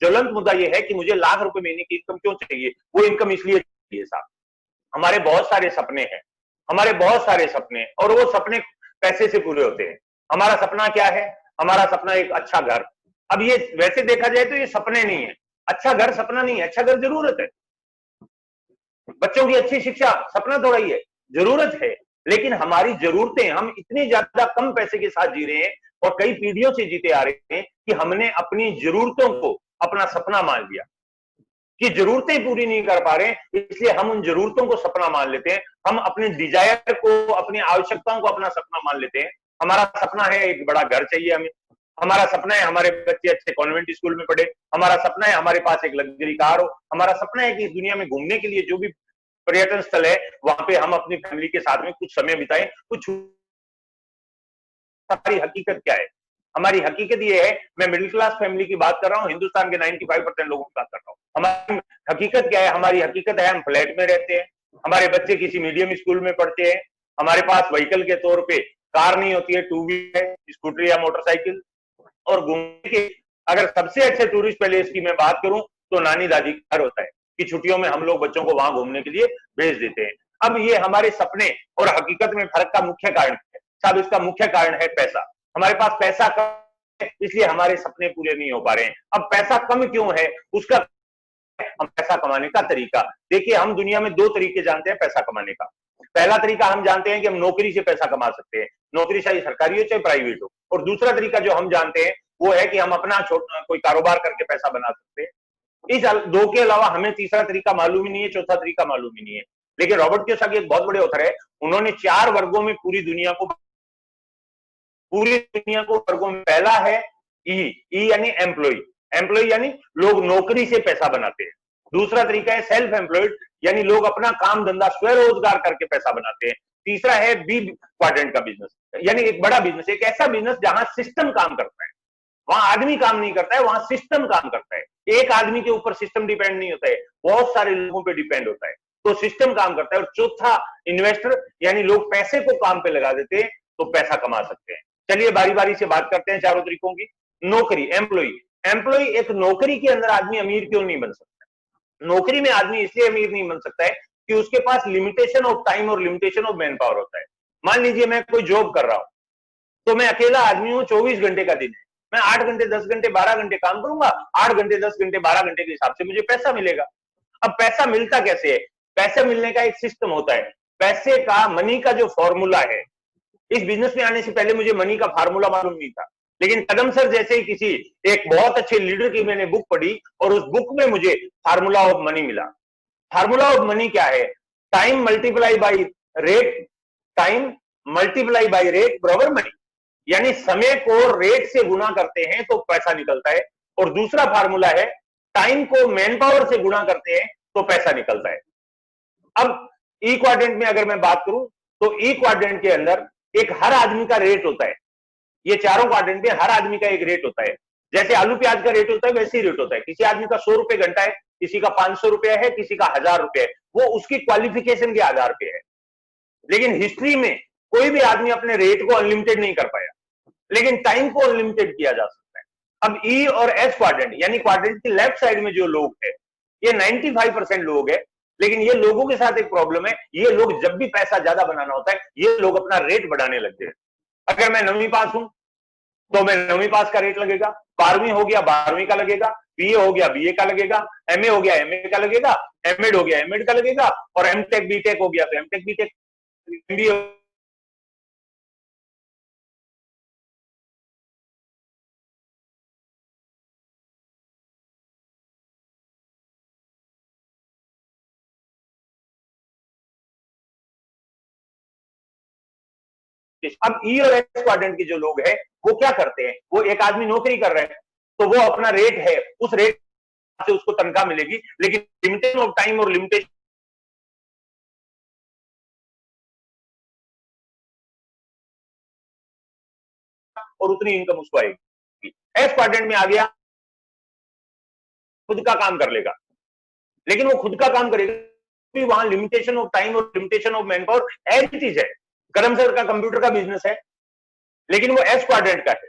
ज्वलंत मुद्दा यह है कि मुझे लाख रुपए महीने की इनकम क्यों चाहिए? वो इनकम इसलिए चाहिए साहब, हमारे बहुत सारे सपने हैं, हमारे बहुत सारे सपने, और वो सपने पैसे से पूरे होते हैं। हमारा सपना क्या है? हमारा सपना एक अच्छा घर। अब ये वैसे देखा जाए तो ये सपने नहीं है, अच्छा घर सपना नहीं है, अच्छा घर जरूरत है। बच्चों की अच्छी शिक्षा सपना थोड़ा ही है, जरूरत है। लेकिन हमारी जरूरतें, हम इतनी ज्यादा कम पैसे के साथ जी रहे हैं और कई पीढ़ियों से जीते आ रहे हैं कि हमने अपनी जरूरतों को अपना सपना मान लिया, कि जरूरतें पूरी नहीं कर पा रहे, इसलिए हम उन जरूरतों को सपना मान लेते हैं। हम अपने डिजायर को, अपनी आवश्यकताओं को अपना सपना मान लेते हैं। हमारा सपना है एक बड़ा घर चाहिए हमें, हमारा सपना है हमारे बच्चे अच्छे कॉन्वेंट स्कूल में पढ़े, हमारा सपना है हमारे पास एक लग्जरी कार हो, हमारा सपना है कि इस दुनिया में घूमने के लिए जो भी पर्यटन स्थल है वहां पे हम अपनी फैमिली के साथ में कुछ समय बिताएं, कुछ। हमारी हकीकत क्या है? हमारी हकीकत ये है, मैं मिडिल क्लास फैमिली की बात कर रहा हूँ, हिंदुस्तान के 95% लोगों की बात कर रहा हूँ। हमारी हकीकत क्या है? हमारी हकीकत है हम फ्लैट में रहते हैं, हमारे बच्चे किसी मीडियम स्कूल में पढ़ते हैं, हमारे पास व्हीकल के तौर पे कार नहीं होती है, टू व्हीलर, स्कूटर या मोटरसाइकिल। और घूमने के अगर सबसे अच्छे टूरिस्ट प्लेस की मैं बात करूं तो नानी दादी का घर होता है, कि छुट्टियों में हम लोग बच्चों को वहां घूमने के लिए भेज देते हैं। अब ये हमारे सपने और हकीकत में फर्क का मुख्य कारण है साहब, इसका मुख्य कारण है पैसा। हमारे पास पैसा कम है, इसलिए हमारे सपने पूरे नहीं हो पा रहे हैं। अब पैसा कम क्यों है उसका, हम पैसा कमाने का तरीका देखिए, हम दुनिया में दो तरीके जानते हैं पैसा कमाने का। पहला तरीका हम जानते हैं कि हम नौकरी से पैसा कमा सकते हैं, नौकरी चाहे सरकारी हो चाहे प्राइवेट हो। और दूसरा तरीका जो हम जानते हैं वो है कि हम अपना कोई कारोबार करके पैसा बना सकते हैं। इस दो के अलावा हमें तीसरा तरीका मालूम ही नहीं है, चौथा तरीका मालूम ही नहीं है। लेकिन रॉबर्ट कियोसाकी एक बहुत बड़े ऑथर है, उन्होंने 4 वर्गों में पूरी दुनिया को वर्गों में, पहला है ई यानी एम्प्लॉय, एम्प्लॉय यानी लोग नौकरी से पैसा बनाते हैं। दूसरा तरीका है सेल्फ एम्प्लॉयड, यानी लोग अपना काम धंधा स्वरोजगार करके पैसा बनाते हैं। तीसरा है बी क्वाड्रेंट का बिजनेस, यानी एक बड़ा बिजनेस, एक ऐसा बिजनेस जहां सिस्टम काम करता है, वहां आदमी काम नहीं करता है, वहां सिस्टम काम करता है। एक आदमी के ऊपर सिस्टम डिपेंड नहीं होता है, बहुत सारे लोगों पे डिपेंड होता है, तो सिस्टम काम करता है। और चौथा इन्वेस्टर, यानी लोग पैसे को काम पे लगा देते हैं तो पैसा कमा सकते हैं। चलिए बारी बारी से बात करते हैं चारों तरीकों की। नौकरी, एम्प्लॉय, एम्प्लॉय एक नौकरी के अंदर आदमी अमीर क्यों नहीं बन सकता? नौकरी में आदमी इसलिए अमीर नहीं बन सकता है कि उसके पास लिमिटेशन ऑफ टाइम और लिमिटेशन ऑफ मैन पावर होता है। मान लीजिए मैं कोई जॉब कर रहा हूं, तो मैं अकेला आदमी हूं, 24 घंटे का दिन है, मैं 8 घंटे 10 घंटे 12 घंटे काम करूंगा, 8 घंटे 10 घंटे 12 घंटे के हिसाब से मुझे पैसा मिलेगा। अब पैसा मिलता कैसे है? पैसे मिलने का एक सिस्टम होता है। पैसे का, मनी का जो फॉर्मूला है, इस बिजनेस में आने से पहले मुझे मनी का फार्मूला मालूम नहीं था, लेकिन कदम सर जैसे ही किसी एक बहुत अच्छे लीडर की मैंने बुक पढ़ी और उस बुक में मुझे फार्मूला ऑफ मनी मिला। फार्मूला ऑफ मनी क्या है? Time multiply by rate, time multiply by rate बराबर मनी, यानी समय को रेट से गुना करते हैं तो पैसा निकलता है। और दूसरा फार्मूला है टाइम को मैन पावर से गुना करते हैं तो पैसा निकलता है। अब ई क्वाड्रेंट में अगर मैं बात करूं तो ई क्वाड्रेंट के अंदर एक हर आदमी का रेट होता है। ये चारों क्वाड्रेंट में हर आदमी का एक रेट होता है। जैसे आलू प्याज का रेट होता है वैसे ही रेट होता है। किसी आदमी का 100 रुपए घंटा है, किसी का 500 रुपया है, किसी का 1000 रुपया है, वो उसकी क्वालिफिकेशन के आधार पे है। लेकिन हिस्ट्री में कोई भी आदमी अपने रेट को अनलिमिटेड नहीं कर पाया, लेकिन टाइम को अनलिमिटेड किया जा सकता है। अब ई और एस क्वाड्रेंट, यानी क्वाड्रेंट की लेफ्ट साइड में जो लोग है, ये 95% लोग है। लेकिन ये लोगों के साथ एक प्रॉब्लम है, ये लोग जब भी पैसा ज्यादा बनाना होता है ये लोग अपना रेट बढ़ाने लगते हैं। अगर मैं 9वीं पास हूं तो मैं 9वीं पास का रेट लगेगा, 12वीं हो गया 12वीं का लगेगा, बीए हो गया बीए का लगेगा, एमए हो गया एमए का लगेगा, एमएड हो गया एमएड का लगेगा, और एमटेक बीटेक हो गया तो एमटेक बीटेक, एमबीए। अब ई और एस क्वाड्रेंट के जो लोग हैं वो क्या करते हैं? वो एक आदमी नौकरी कर रहे हैं तो वो अपना रेट है, उस रेट से उसको तनख्वाह मिलेगी, लेकिन लिमिटेशन ऑफ टाइम और लिमिटेशन और उतनी इनकम उसको आएगी। एस क्वाड्रेंट में आ गया, खुद का काम कर लेगा, लेकिन वो खुद का काम करेगा, वहां लिमिटेशन ऑफ टाइम और limitation of man power as it is है। करम सर का कंप्यूटर का बिजनेस है, लेकिन वो एस क्वाड्रेंट का है।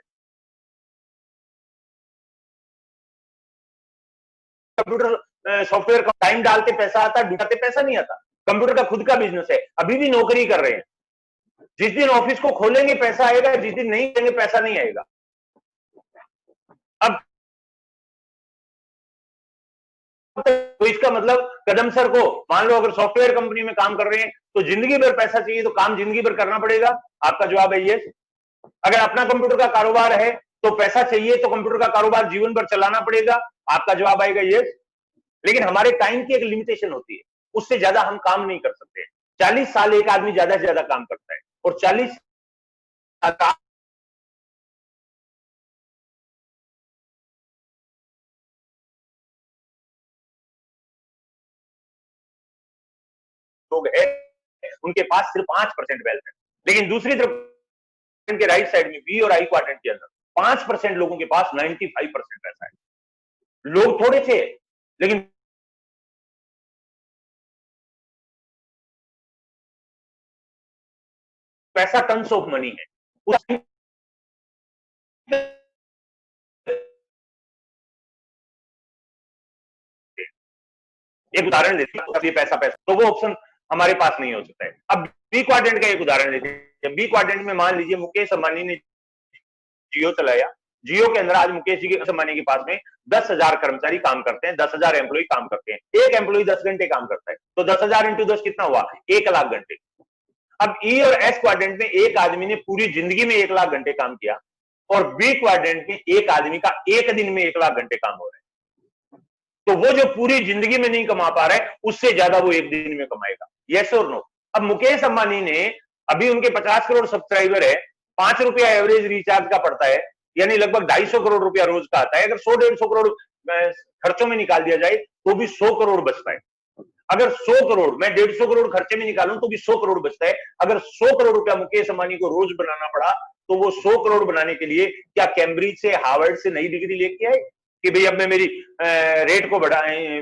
कंप्यूटर सॉफ्टवेयर का टाइम डालते पैसा आता, डूबते पैसा नहीं आता। कंप्यूटर का खुद का बिजनेस है, अभी भी नौकरी कर रहे हैं। जिस दिन ऑफिस को खोलेंगे पैसा आएगा, जिस दिन नहीं देंगे पैसा नहीं आएगा। अब तो इसका मतलब कदम सर को मान लो अगर सॉफ्टवेयर कंपनी में काम कर रहे हैं तो जिंदगी भर पैसा चाहिए, तो काम जिंदगी भर करना पड़ेगा। आपका जवाब है यस। अगर अपना कंप्यूटर का कारोबार है तो पैसा चाहिए, तो कंप्यूटर का कारोबार जीवन भर चलाना पड़ेगा। आपका जवाब आएगा यस। लेकिन हमारे टाइम की एक लिमिटेशन होती है, उससे ज्यादा हम काम नहीं कर सकते। 40 साल एक आदमी ज्यादा से ज्यादा काम करता है, और 40 लोग है उनके पास सिर्फ 5% वेल्थ है। लेकिन दूसरी तरफ के राइट साइड में बी और आई क्वाड्रेंट के अंदर 5% लोगों के पास 95% पैसा है। लोग थोड़े थे लेकिन पैसा टन्स ऑफ मनी है। एक उदाहरण लेते हैं, पैसा पैसा तो वो ऑप्शन हमारे पास नहीं हो सकता है। अब बी क्वाड्रेंट का एक उदाहरण लेते हैं। बी क्वाड्रेंट में मान लीजिए मुकेश अंबानी ने जियो चलाया। जियो के अंदर आज मुकेश जी के अंबानी के पास में 10,000 कर्मचारी काम करते हैं, 10,000 एम्प्लॉय काम करते हैं। एक एम्प्लॉय 10 घंटे काम करता है, तो 10,000 इंटू 10 कितना हुआ? 1,00,000 घंटे। अब ई और एस क्वाड्रेंट में एक आदमी ने पूरी जिंदगी में 1,00,000 घंटे काम किया, और बी क्वाड्रेंट में एक आदमी का एक दिन में 1,00,000 घंटे काम हो रहा है। तो वो जो पूरी जिंदगी में नहीं कमा पा रहा है, उससे ज्यादा वो एक दिन में कमाएगा। यस और नो? अब मुकेश अंबानी ने, अभी उनके 50 करोड़ सब्सक्राइबर है, 5 रुपया एवरेज रिचार्ज का पड़ता है, यानी लगभग 250 करोड़ रुपया रोज का आता है। अगर 100-150 करोड़ खर्चों में निकाल दिया जाए तो भी 100 करोड़ बचता है। अगर 100 करोड़, मैं 150 करोड़ खर्चे में निकालूं तो भी 100 करोड़ बचता है। अगर 100 करोड़ रुपया मुकेश अंबानी को रोज बनाना पड़ा, तो वो 100 करोड़ बनाने के लिए क्या कैम्ब्रिज से, हार्वर्ड से नई डिग्री लेके आए कि भाई अब मैं मेरी रेट को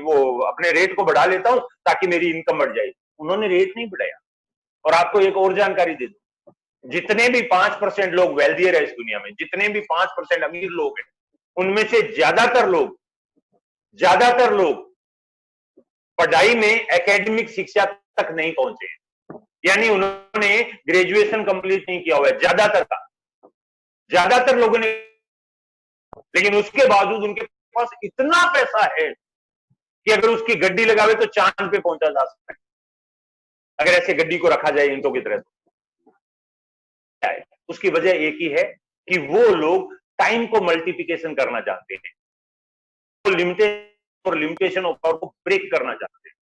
वो अपने रेट को बढ़ा लेता हूं ताकि मेरी इनकम बढ़ जाए? उन्होंने रेट नहीं बढ़ाया। और आपको एक और जानकारी दे दूं, जितने भी 5% लोग वेल्दियर है इस दुनिया में, जितने भी 5% अमीर लोग हैं, उनमें से ज्यादातर लोग पढ़ाई में एकेडमिक शिक्षा तक नहीं पहुंचे, यानी उन्होंने ग्रेजुएशन कंप्लीट नहीं किया हुआ है ज्यादातर लोगों ने। लेकिन उसके बावजूद उनके पास इतना पैसा है कि अगर उसकी गड्डी लगावे तो चांद पे पहुंचा जा सकता है, अगर ऐसे गड्डी को रखा जाए ईंटों की तरह। तो उसकी वजह एक ही है कि वो लोग टाइम को मल्टीप्लिकेशन करना चाहते हैं, तो लिमिटेशन ऑफ पावर को ब्रेक करना चाहते हैं।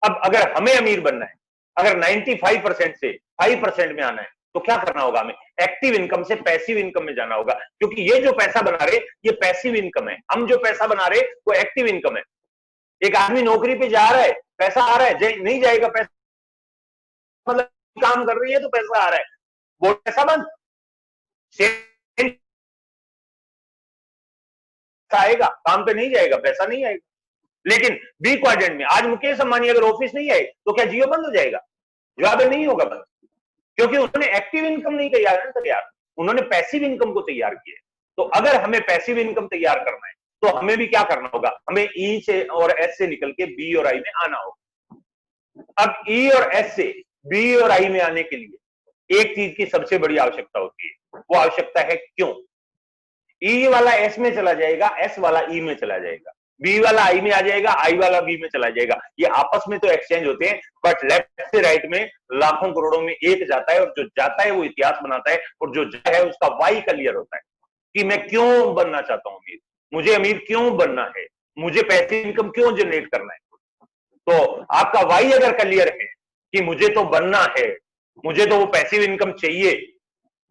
अब अगर हमें अमीर बनना है, अगर 95% से 5% में आना है, तो क्या करना होगा? हमें एक्टिव इनकम से पैसिव इनकम में जाना होगा, क्योंकि ये जो पैसा बना रहे ये पैसिव इनकम है। हम जो पैसा बना रहे वो एक्टिव इनकम है। एक आदमी नौकरी पे जा रहा है, पैसा आ रहा है, नहीं जाएगा पैसा, मतलब काम कर रही है तो पैसा आ रहा है, वो पैसा बंद आएगा, काम पे नहीं जाएगा, पैसा नहीं आएगा। लेकिन बी क्वाड्रेंट में आज मुकेश अंबानी अगर ऑफिस नहीं आए तो क्या जियो बंद हो जाएगा? जवाब नहीं होगा बंद, क्योंकि उन्होंने एक्टिव इनकम नहीं तैयार, उन्होंने पैसिव इनकम को तैयार किया। तो अगर हमें पैसिव इनकम तैयार करना है तो हमें भी क्या करना होगा? हमें ई से और एस से निकल के बी और आई में आना होगा। अब ई और एस से बी और आई में आने के लिए एक चीज की सबसे बड़ी आवश्यकता होती है, वो आवश्यकता है क्यों। ई वाला एस में चला जाएगा, एस वाला ई में चला जाएगा, बी वाला आई में आ जाएगा, आई वाला बी में चला जाएगा। ये आपस में तो एक्सचेंज होते हैं, बट लेफ्ट से राइट में लाखों करोड़ों में एक जाता है, और जो जाता है वो इतिहास बनाता है, और जो जाता है उसका वाई क्लियर होता है कि मैं क्यों बनना चाहता हूं अमीर, मुझे अमीर क्यों बनना है, मुझे पैसिव इनकम क्यों जनरेट करना है। तो आपका वाई अगर क्लियर है कि मुझे तो बनना है, मुझे तो वो पैसिव इनकम चाहिए,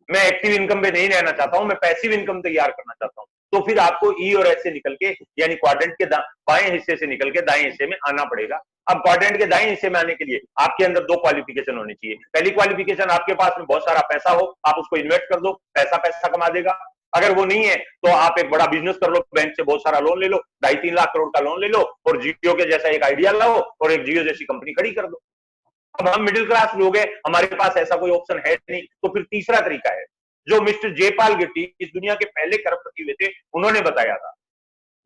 मैं एक्टिव इनकम पे नहीं रहना चाहता हूं, मैं पैसिव इनकम तैयार करना चाहता हूं, तो फिर आपको ई और एस से निकल के, यानी क्वाड्रेंट के बाएं हिस्से से निकल के दाएं हिस्से में आना पड़ेगा। अब क्वाड्रेंट के दाएं हिस्से में आने के लिए आपके अंदर 2 क्वालिफिकेशन होनी चाहिए। पहली क्वालिफिकेशन, आपके पास में बहुत सारा पैसा हो, आप उसको इन्वेस्ट कर दो, पैसा कमा देगा। अगर वो नहीं है तो आप एक बड़ा बिजनेस कर लो, बैंक से बहुत सारा लोन ले लो, 2.5-3 लाख करोड़ का लोन ले लो, और जियो के जैसा एक आइडिया लाओ और एक जियो जैसी कंपनी खड़ी कर दो। अब हम मिडिल क्लास लोग हैं, हमारे पास ऐसा कोई ऑप्शन है नहीं, तो फिर तीसरा तरीका है जो मिस्टर जयपाल गिट्टी, इस दुनिया के पहले करोड़पति हुए थे, उन्होंने बताया था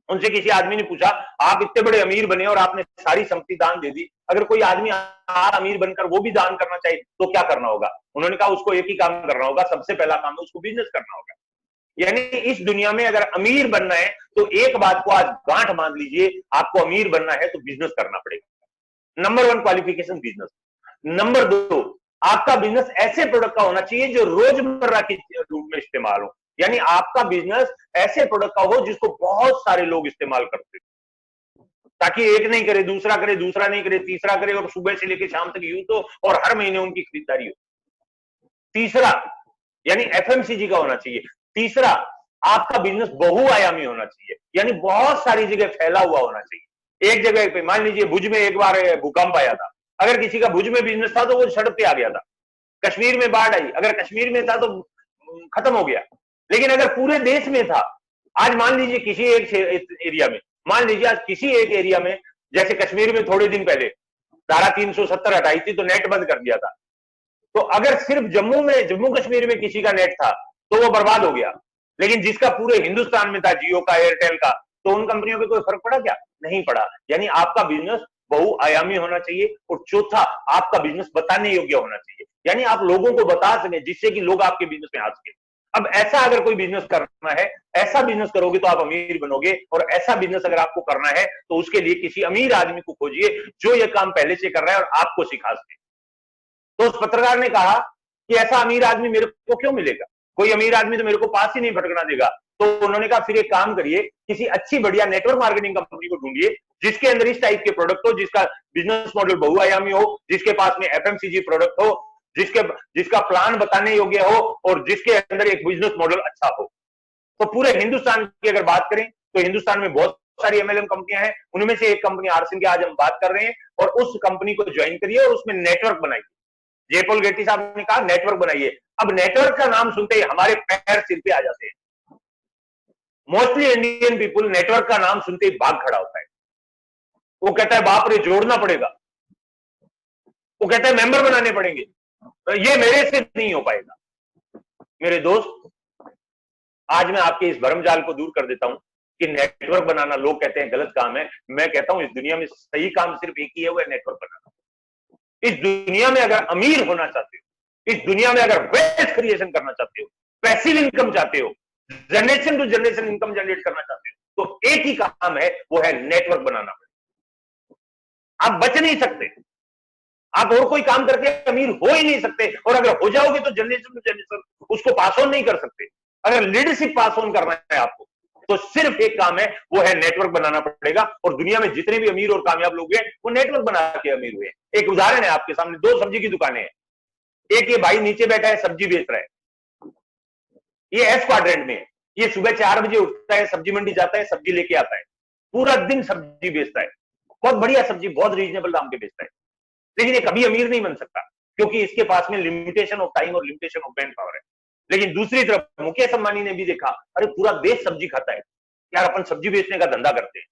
उनसे किसी आदमी ने पूछा, आप इतने बड़े अमीर बने और आपने सारी संपत्ति दान दे दी, अगर कोई आदमी अमीर बनकर वो भी दान करना चाहिए तो क्या करना होगा? उन्होंने कहा उसको एक ही काम करना होगा, सबसे पहला काम है उसको बिजनेस करना होगा। यानी इस दुनिया में अगर अमीर बनना है तो एक बात को आज गांठ मान लीजिए, आपको अमीर बनना है तो बिजनेस करना पड़ेगा। Number 1 qualification business. नंबर 2, आपका बिजनेस ऐसे प्रोडक्ट का होना चाहिए जो रोजमर्रा के रूप में इस्तेमाल हो। यानी आपका बिजनेस ऐसे प्रोडक्ट का हो जिसको बहुत सारे लोग इस्तेमाल करते, ताकि एक नहीं करे, दूसरा करे, दूसरा नहीं करे, तीसरा करे, और सुबह से लेकर शाम तक यूज हो और हर महीने उनकी खरीदारी हो। तीसरा, यानी एफएमसीजी का होना चाहिए। तीसरा, आपका बिजनेस बहुआयामी होना चाहिए, यानी बहुत सारी जगह फैला हुआ होना चाहिए। एक जगह पे मान लीजिए भुज में एक बार भूकंप आया था, अगर किसी का भुज में बिजनेस था तो वो सड़क पे आ गया था। कश्मीर में बाढ़ आई, अगर कश्मीर में था तो खत्म हो गया। लेकिन अगर पूरे देश में था, आज मान लीजिए किसी एक एरिया में, मान लीजिए आज किसी एक एरिया में, जैसे कश्मीर में थोड़े दिन पहले धारा 370 हटाई थी तो नेट बंद कर दिया था, तो अगर सिर्फ जम्मू कश्मीर में किसी का नेट था तो वो बर्बाद हो गया। लेकिन जिसका पूरे हिंदुस्तान में था, जियो का, एयरटेल का, तो उन कंपनियों पे कोई फर्क पड़ा क्या? नहीं पड़ा। यानी आपका बिजनेस बहुआयामी होना चाहिए। और चौथा, आपका बिजनेस बताने योग्य होना चाहिए, यानी आप लोगों को बता सकें जिससे कि लोग आपके बिजनेस में आ सके। अब ऐसा अगर कोई बिजनेस करना है, ऐसा बिजनेस करोगे तो आप अमीर बनोगे, और ऐसा बिजनेस अगर आपको करना है तो उसके लिए किसी अमीर आदमी को खोजिए जो ये काम पहले से कर रहा है और आपको सिखा सके। तो उस पत्रकार ने कहा कि ऐसा अमीर आदमी मेरे को क्यों मिलेगा, कोई अमीर आदमी तो मेरे को पास ही नहीं भटकना देगा। तो उन्होंने कहा फिर एक काम करिए, किसी अच्छी बढ़िया नेटवर्क मार्केटिंग कंपनी को ढूंढिए जिसके अंदर इस टाइप के प्रोडक्ट हो, जिसका बिजनेस मॉडल बहुआयामी हो, जिसके पास में एफएमसीजी प्रोडक्ट हो, जिसका प्लान बताने योग्य हो, और जिसके अंदर एक बिजनेस मॉडल अच्छा हो। तो पूरे हिंदुस्तान की अगर बात करें तो हिंदुस्तान में बहुत सारी एमएलएम कंपनियां हैं, उनमें से एक कंपनी आरसिन की आज हम बात कर रहे हैं, और उस कंपनी को ज्वाइन करिए और उसमें नेटवर्क बनाइए। जयपाल गेट्टी साहब ने कहा नेटवर्क बनाइए। अब नेटवर्क का नाम सुनते ही हमारे पैर सिर पे आ जाते हैं। मोस्टली इंडियन पीपुल नेटवर्क का नाम सुनते ही भाग खड़ा होता है। वो कहता है बाप रे जोड़ना पड़ेगा, वो कहता है मेंबर बनाने पड़ेंगे, ये मेरे से नहीं हो पाएगा। मेरे दोस्त, आज मैं आपके इस भरमजाल को दूर कर देता हूं कि नेटवर्क बनाना लोग कहते हैं गलत काम है। मैं कहता हूं इस दुनिया में सही काम सिर्फ एक ही है, वो है नेटवर्क बनाना। इस दुनिया में अगर अमीर होना चाहते हो, इस दुनिया में अगर वेल्थ क्रिएशन करना चाहते हो, पैसिव इनकम चाहते हो, generation to generation income generate करना चाहते हो, तो एक ही काम है, वो है नेटवर्क बनाना। आप बच नहीं सकते, आप और कोई काम करके अमीर हो ही नहीं सकते, और अगर हो जाओगे तो जनरेशन टू जनरेशन उसको पास ऑन नहीं कर सकते। अगर लीडरशिप पास ऑन करना है आपको तो सिर्फ एक काम है, वो है नेटवर्क बनाना पड़ेगा। और दुनिया में जितने भी अमीर और कामयाब लोग हैं वो नेटवर्क बना के अमीर हुए। एक उदाहरण है आपके सामने, 2 सब्जी की दुकानें हैं, एक ये भाई नीचे बैठा है सब्जी बेच रहा है, ये एस क्वाड्रेंट में है, ये सुबह 4 बजे उठता है, सब्जी मंडी जाता है, सब्जी लेके आता है, पूरा दिन सब्जी बेचता है, बहुत बढ़िया सब्जी बहुत रीजनेबल दाम पे बेचता है। लेकिन ये कभी अमीर नहीं बन सकता क्योंकि इसके पास में लिमिटेशन ऑफ टाइम और लिमिटेशन ऑफ मैन पावर है। लेकिन दूसरी तरफ मुकेश अंबानी ने भी देखा, अरे पूरा देश सब्जी खाता है यार, अपन सब्जी बेचने का धंधा करते हैं,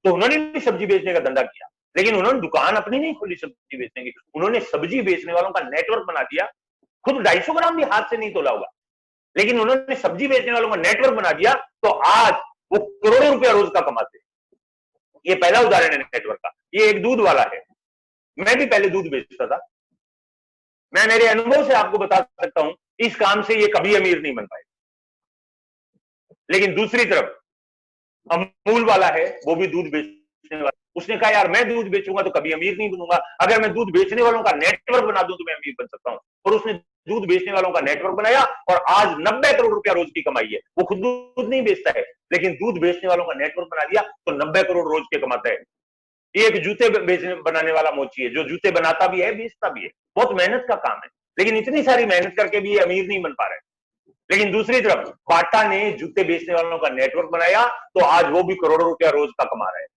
तो उन्होंने भी सब्जी बेचने का धंधा किया। लेकिन उन्होंने दुकान अपनी नहीं खोली सब्जी बेचने की, उन्होंने सब्जी बेचने वालों का नेटवर्क बना दिया। खुद 250 ग्राम भी हाथ से नहीं तोला होगा, लेकिन उन्होंने सब्जी बेचने वालों का नेटवर्क बना दिया, तो आज वो करोड़ों रुपया रोज का कमाते हैं। ये पहला उदाहरण है नेटवर्क का। ये एक दूध वाला है, मैं भी पहले दूध बेचता था, मैं मेरे अनुभव से आपको बता सकता हूं इस काम से ये कभी अमीर नहीं बन पाए। लेकिन दूसरी तरफ अमूल वाला है, वो भी दूध बेचने वाला, उसने कहा यार मैं दूध बेचूंगा तो कभी अमीर नहीं बनूंगा, अगर मैं दूध बेचने वालों का नेटवर्क बना दूं तो मैं अमीर बन सकता हूं। और उसने दूध बेचने वालों का नेटवर्क बनाया और आज 90 करोड़ रुपया रोज की कमाई है। वो खुद दूध नहीं बेचता है, लेकिन दूध बेचने वालों का नेटवर्क बना दिया तो 90 करोड़ रोज के कमाता है। एक जूते बेचने बनाने वाला मोची है जो जूते बनाता भी है बेचता भी है, बहुत मेहनत का काम है, लेकिन इतनी सारी मेहनत करके भी ये अमीर नहीं बन पा रहे। लेकिन दूसरी तरफ बाटा ने जूते बेचने वालों का नेटवर्क बनाया तो आज वो भी करोड़ों रुपया रोज का कमा रहा है।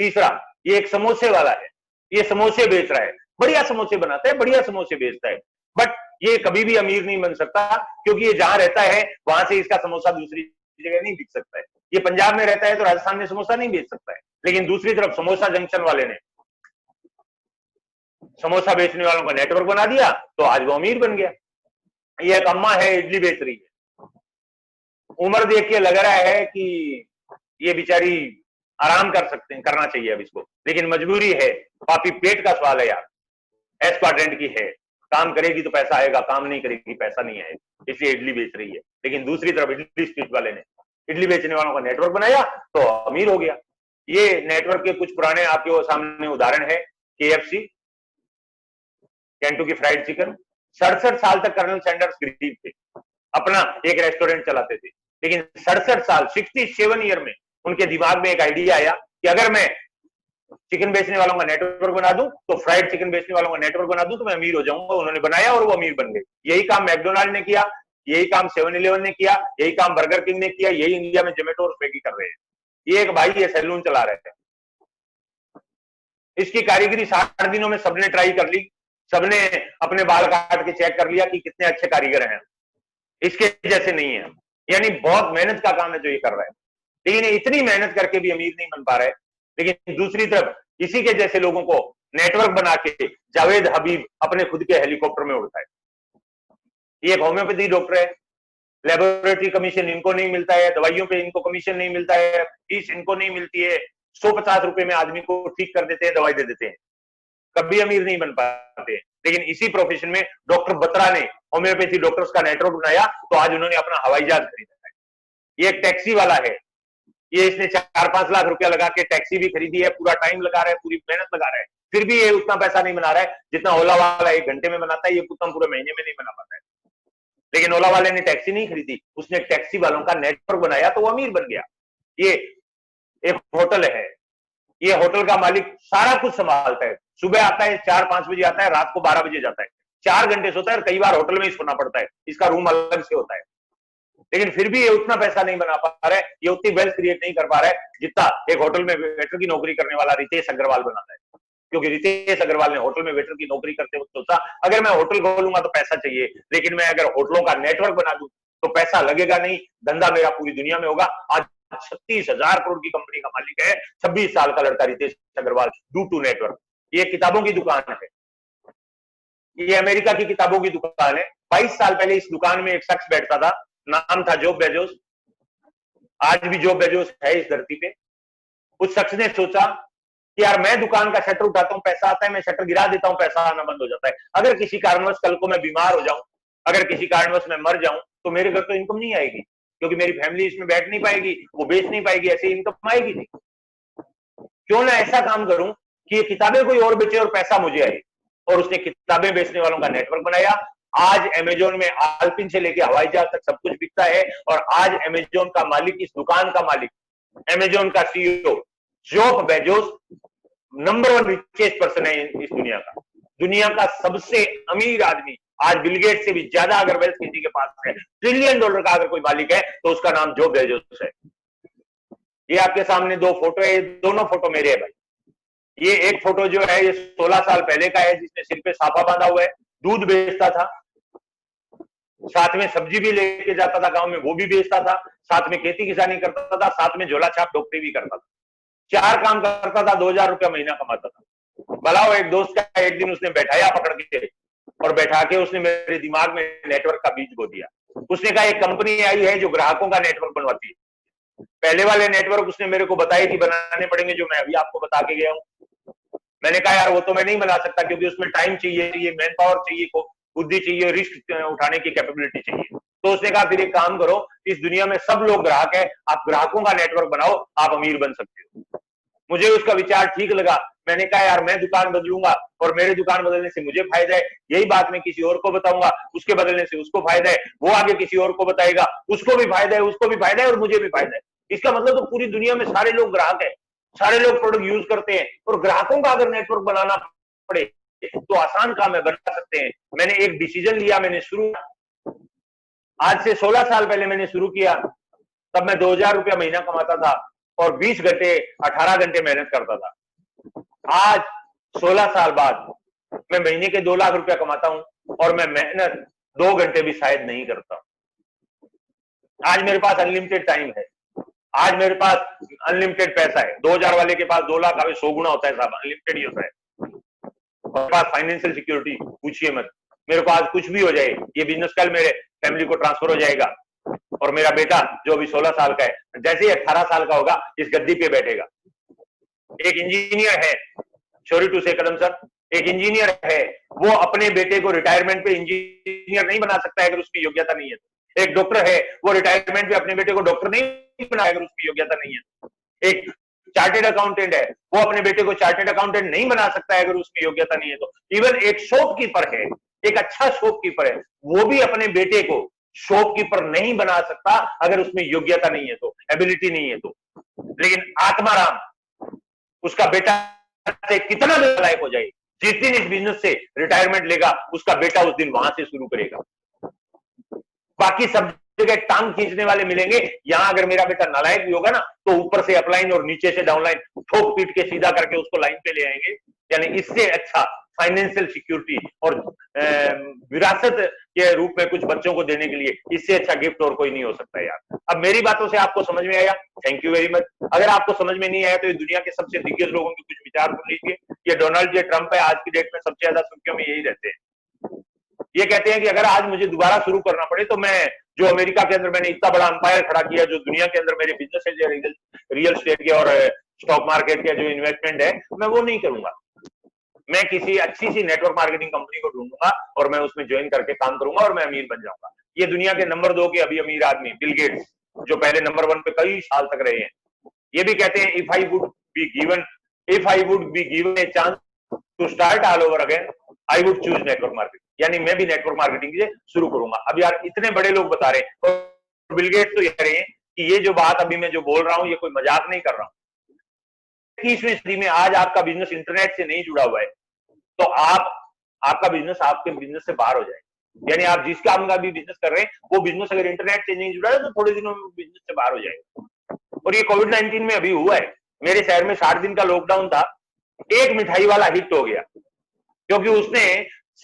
तीसरा, ये एक समोसे वाला है, ये समोसे बेच रहा है, बढ़िया समोसे बनाता है, बढ़िया समोसे बेचता है, बट ये कभी भी अमीर नहीं बन सकता क्योंकि ये जहां रहता है वहां से इसका समोसा दूसरी जगह नहीं बिक सकता है। ये पंजाब में रहता है तो राजस्थान में समोसा नहीं बेच सकता है। लेकिन दूसरी तरफ समोसा जंक्शन वाले ने समोसा बेचने वालों का नेटवर्क बना दिया तो आज वो अमीर बन गया। ये एक अम्मा है, इडली बेच रही है, उम्र देख के लग रहा है कि ये बेचारी आराम कर सकते हैं, करना चाहिए अब इसको, लेकिन मजबूरी है, पापी पेट का सवाल है यार, एस क्वाड्रेंट की है, काम करेगी तो पैसा आएगा, काम नहीं करेगी पैसा नहीं आएगा, इसलिए इडली बेच रही है। लेकिन दूसरी तरफ इडली स्ट्रीट वाले ने इडली बेचने वालों का नेटवर्क बनाया तो अमीर हो गया। ये नेटवर्क के कुछ पुराने आपके सामने उदाहरण है, KFC, केंटुकी फ्राइड चिकन। 67 साल तक कर्नल सैंडर्स गरीब थे, अपना एक रेस्टोरेंट चलाते थे, लेकिन 67 साल 67 ईयर में उनके दिमाग में एक आइडिया आया कि अगर मैं चिकन बेचने वालों का नेटवर्क बना दूं, तो फ्राइड चिकन बेचने वालों का नेटवर्क बना दूं तो मैं अमीर हो जाऊंगा। उन्होंने बनाया और वो अमीर बन गए। यही काम मैकडोनाल्ड ने किया, यही काम 7-Eleven ने किया, यही काम बर्गर किंग ने किया, यही इंडिया में जोमेटो और स्विगी कर रहे हैं। ये एक भाई ये सैलून चला रहे थे, इसकी कारीगरी 60 दिनों में सबने ट्राई कर ली, सबने अपने बाल काट के चेक कर लिया कि कितने अच्छे कारीगर हैं, इसके जैसे नहीं है। यानी बहुत मेहनत का काम है जो ये कर रहा है, लेकिन इतनी मेहनत करके भी अमीर नहीं बन पा रहे। लेकिन दूसरी तरफ इसी के जैसे लोगों को नेटवर्क बना के जावेद हबीब अपने खुद के हेलीकॉप्टर में उड़ता है। ये एक होम्योपैथी डॉक्टर है, लेबोरेटरी कमीशन इनको नहीं मिलता है, दवाइयों पे इनको कमीशन नहीं मिलता है, फीस इनको नहीं मिलती है, 150 रुपए में आदमी को ठीक कर देते हैं, दवाई दे देते हैं, कभी अमीर नहीं बन पाते। लेकिन इसी प्रोफेशन में डॉक्टर बत्रा ने होम्योपैथी डॉक्टर्स का नेटवर्क बनाया तो आज उन्होंने अपना हवाई जहाज खरीदा है। ये एक टैक्सी वाला है, ये इसने 4-5 लाख रुपया लगा के टैक्सी भी खरीदी है, पूरा टाइम लगा रहा है, पूरी मेहनत लगा रहा है, फिर भी ये उतना पैसा नहीं बना रहा है जितना ओला वाला 1 घंटे में बनाता है, ये उतना पूरे महीने में नहीं बना पाता है। लेकिन ओला वाले ने टैक्सी नहीं खरीदी, उसने टैक्सी वालों का नेटवर्क बनाया तो वो अमीर बन गया। ये एक होटल है, ये होटल का मालिक सारा कुछ संभालता है, सुबह आता है 4-5 बजे आता है, रात को 12 बजे जाता है, 4 घंटे सोता है और कई बार होटल में ही सोना पड़ता है, इसका रूम अलग से होता है। लेकिन फिर भी ये उतना पैसा नहीं बना पा रहा है, ये उतनी वेल्थ क्रिएट नहीं कर पा रहा है जितना एक होटल में वेटर की नौकरी करने वाला रितेश अग्रवाल बनाता है। क्योंकि रितेश अग्रवाल ने होटल में वेटर की नौकरी करते वक्त सोचा अगर मैं होटल खोलूंगा तो पैसा चाहिए, लेकिन मैं अगर होटलों का नेटवर्क बना दूं तो पैसा लगेगा नहीं, धंधा मेरा पूरी दुनिया में होगा। आज 36,000 करोड़ की कंपनी का मालिक है 26 साल का लड़का Ritesh Agarwal, due to network. ये किताबों की दुकान है, ये अमेरिका की किताबों की दुकान है। 22 साल पहले इस दुकान में एक शख्स बैठता था, नाम था जेफ बेजोस। आज भी जेफ बेजोस है इस धरती पे। उस शख्स ने सोचा कि यार मैं दुकान का शटर उठाता हूं, पैसा आता है, मैं शटर गिरा देता हूं, पैसा आना बंद हो जाता है। अगर किसी कारणवश कल को मैं बीमार हो जाऊं, अगर किसी कारणवश मैं मर जाऊं तो मेरे घर तो इनकम नहीं आएगी, क्योंकि मेरी फैमिली इसमें बैठ नहीं पाएगी, वो बेच नहीं पाएगी, ऐसे इनकम आएगी नहीं। क्यों ना ऐसा काम करूं कि ये किताबें कोई और बेचे और पैसा मुझे आए। और उसने किताबें बेचने वालों का नेटवर्क बनाया। आज अमेजोन में आलपिन से लेके हवाई जहाज तक सब कुछ बिकता है। और आज अमेजोन का मालिक, इस दुकान का मालिक, अमेजोन का CEO Jeff Bezos number 1 richest person है इस दुनिया का, दुनिया का सबसे अमीर आदमी। आज बिल गेट से भी ज्यादा अगर वेल्थ किसी के पास है, $1 ट्रिलियन का अगर कोई मालिक है तो उसका नाम जेफ बेजोस है। ये आपके सामने 2 फोटो है, दोनों फोटो मेरे है भाई। ये एक फोटो जो है ये 16 साल पहले का है, जिसने सिर पे साफा बांधा हुआ है, दूध बेचता था, साथ में सब्जी भी लेके जाता था गांव में, वो भी बेचता था, साथ में खेती किसानी करता था, साथ में झोला छाप डॉक्टरी भी करता था। 4 काम करता था, 2,000 रुपया महीना कमाता था। भला वो एक दोस्त का एक दिन उसने बैठाया पकड़ के और बैठा के उसने मेरे दिमाग में नेटवर्क का बीज बो दिया। उसने कहा एक कंपनी आई है जो ग्राहकों का नेटवर्क बनवाती है। पहले वाले नेटवर्क उसने मेरे को बताए कि बनाने पड़ेंगे, जो मैं अभी आपको बता के गया हूँ। मैंने कहा यार वो तो मैं नहीं बना सकता, क्योंकि उसमें टाइम चाहिए, मैन पावर चाहिए, बुद्धि चाहिए, रिस्क उठाने की कैपेबिलिटी चाहिए। तो उसने कहा फिर एक काम करो, इस दुनिया में सब लोग ग्राहक है, आप ग्राहकों का नेटवर्क बनाओ, आप अमीर बन सकते हो। मुझे उसका विचार ठीक लगा। मैंने कहा यार मैं दुकान बदलूंगा और मेरे दुकान बदलने से मुझे फायदा है, यही बात मैं किसी और को बताऊंगा, उसके बदलने से उसको फायदा है, वो आगे किसी और को बताएगा, उसको भी फायदा है, उसको भी फायदा है और मुझे भी फायदा है। इसका मतलब तो पूरी दुनिया में सारे लोग ग्राहक है, सारे लोग प्रोडक्ट यूज करते हैं, और ग्राहकों का अगर नेटवर्क बनाना पड़े तो आसान काम है, बना सकते हैं। मैंने एक डिसीजन लिया, मैंने शुरू, आज से 16 साल पहले मैंने शुरू किया, तब मैं 2,000 रुपया महीना कमाता था और 20 घंटे 18 घंटे मेहनत करता था। आज 16 साल बाद मैं महीने के 2 लाख रुपया कमाता हूं और मैं मेहनत 2 घंटे भी शायद नहीं करता। आज मेरे पास अनलिमिटेड टाइम है, आज मेरे पास अनलिमिटेड पैसा है। 2,000 वाले के पास 2 लाख अभी 100 गुना होता है साहब, अनलिमिटेड ही होता है। मेरे पास फाइनेंशियल सिक्योरिटी पूछिए मत, मेरे को आज कुछ भी हो जाए, ये बिजनेस कल मेरे फैमिली को ट्रांसफर हो जाएगा, और मेरा बेटा जो अभी 16 साल का है, जैसे ही 18 साल का होगा इस गद्दी पे बैठेगा। एक इंजीनियर है, सॉरी टू से कदम सर, एक इंजीनियर है, वो अपने बेटे को रिटायरमेंट पे इंजीनियर नहीं बना सकता है अगर उसकी योग्यता नहीं है तो। एक डॉक्टर है, वो रिटायरमेंट पे अपने बेटे को डॉक्टर नहीं बनाएगा अगर उसकी योग्यता नहीं है। एक चार्टेड अकाउंटेंट है, वो अपने बेटे को चार्टेड अकाउंटेंट नहीं बना सकता है अगर उसकी योग्यता नहीं है तो। इवन एक शॉपकीपर है, एक अच्छा शॉपकीपर है, वो भी अपने बेटे को शॉपकीपर नहीं बना सकता अगर उसमें योग्यता नहीं है तो, एबिलिटी नहीं है तो। लेकिन आत्माराम, उसका बेटा से कितना भी लायक हो जाए, जिस दिन इस बिजनेस से रिटायरमेंट लेगा उसका बेटा उस दिन वहां से शुरू करेगा। बाकी सब जगह टांग खींचने वाले मिलेंगे, यहां अगर मेरा बेटा नालायक भी होगा ना तो ऊपर से अपलाइन और नीचे से डाउनलाइन ठोक पीट के सीधा करके उसको लाइन पे ले आएंगे। यानी इससे अच्छा फाइनेंशियल सिक्योरिटी और विरासत के रूप में कुछ बच्चों को देने के लिए इससे अच्छा गिफ्ट और कोई नहीं हो सकता यार। अब मेरी बातों से आपको समझ में आया, थैंक यू वेरी मच। अगर आपको समझ में नहीं आया तो ये दुनिया के सबसे दिग्गज लोगों के कुछ विचार सुन लीजिए। ये डोनाल्ड जे ट्रंप है, आज की डेट में सबसे ज्यादा सुर्खियों में यही रहते हैं। ये कहते हैं कि अगर आज मुझे दोबारा शुरू करना पड़े तो मैं जो अमेरिका के अंदर मैंने इतना बड़ा अंपायर खड़ा किया, जो दुनिया के अंदर मेरे बिजनेस है, रियल स्टेट के और स्टॉक मार्केट के जो इन्वेस्टमेंट है, मैं वो नहीं करूंगा। मैं किसी अच्छी सी नेटवर्क मार्केटिंग कंपनी को ढूंढूंगा और मैं उसमें ज्वाइन करके काम करूंगा और मैं अमीर बन जाऊंगा। ये दुनिया के नंबर 2 के अभी अमीर आदमी बिल गेट्स, जो पहले नंबर 1 पे कई साल तक रहे हैं, ये भी कहते हैं if I would be given a chance to start all over again I would choose network marketing. यानी मैं भी नेटवर्क मार्केटिंग से शुरू करूंगा। अब यार इतने बड़े लोग बता रहे हैं, और बिल गेट्स तो ये कह रहे हैं कि ये जो बात अभी मैं जो बोल रहा हूं ये कोई मजाक नहीं कर रहा हूं। 21वीं सदी में आज आपका बिजनेस इंटरनेट से नहीं जुड़ा हुआ है तो आपका बिजनेस आपके बिजनेस से बाहर हो जाएगा। यानी आप जिस काम का भी बिजनेस कर रहे हैं वो बिजनेस अगर इंटरनेट से नहीं जुड़ा है तो थोड़े दिनों में बिजनेस से बाहर हो जाएगा। और ये कोविड-19 में अभी हुआ है। मेरे शहर में 60 दिन का लॉकडाउन था, एक मिठाई वाला हिट हो गया क्योंकि उसने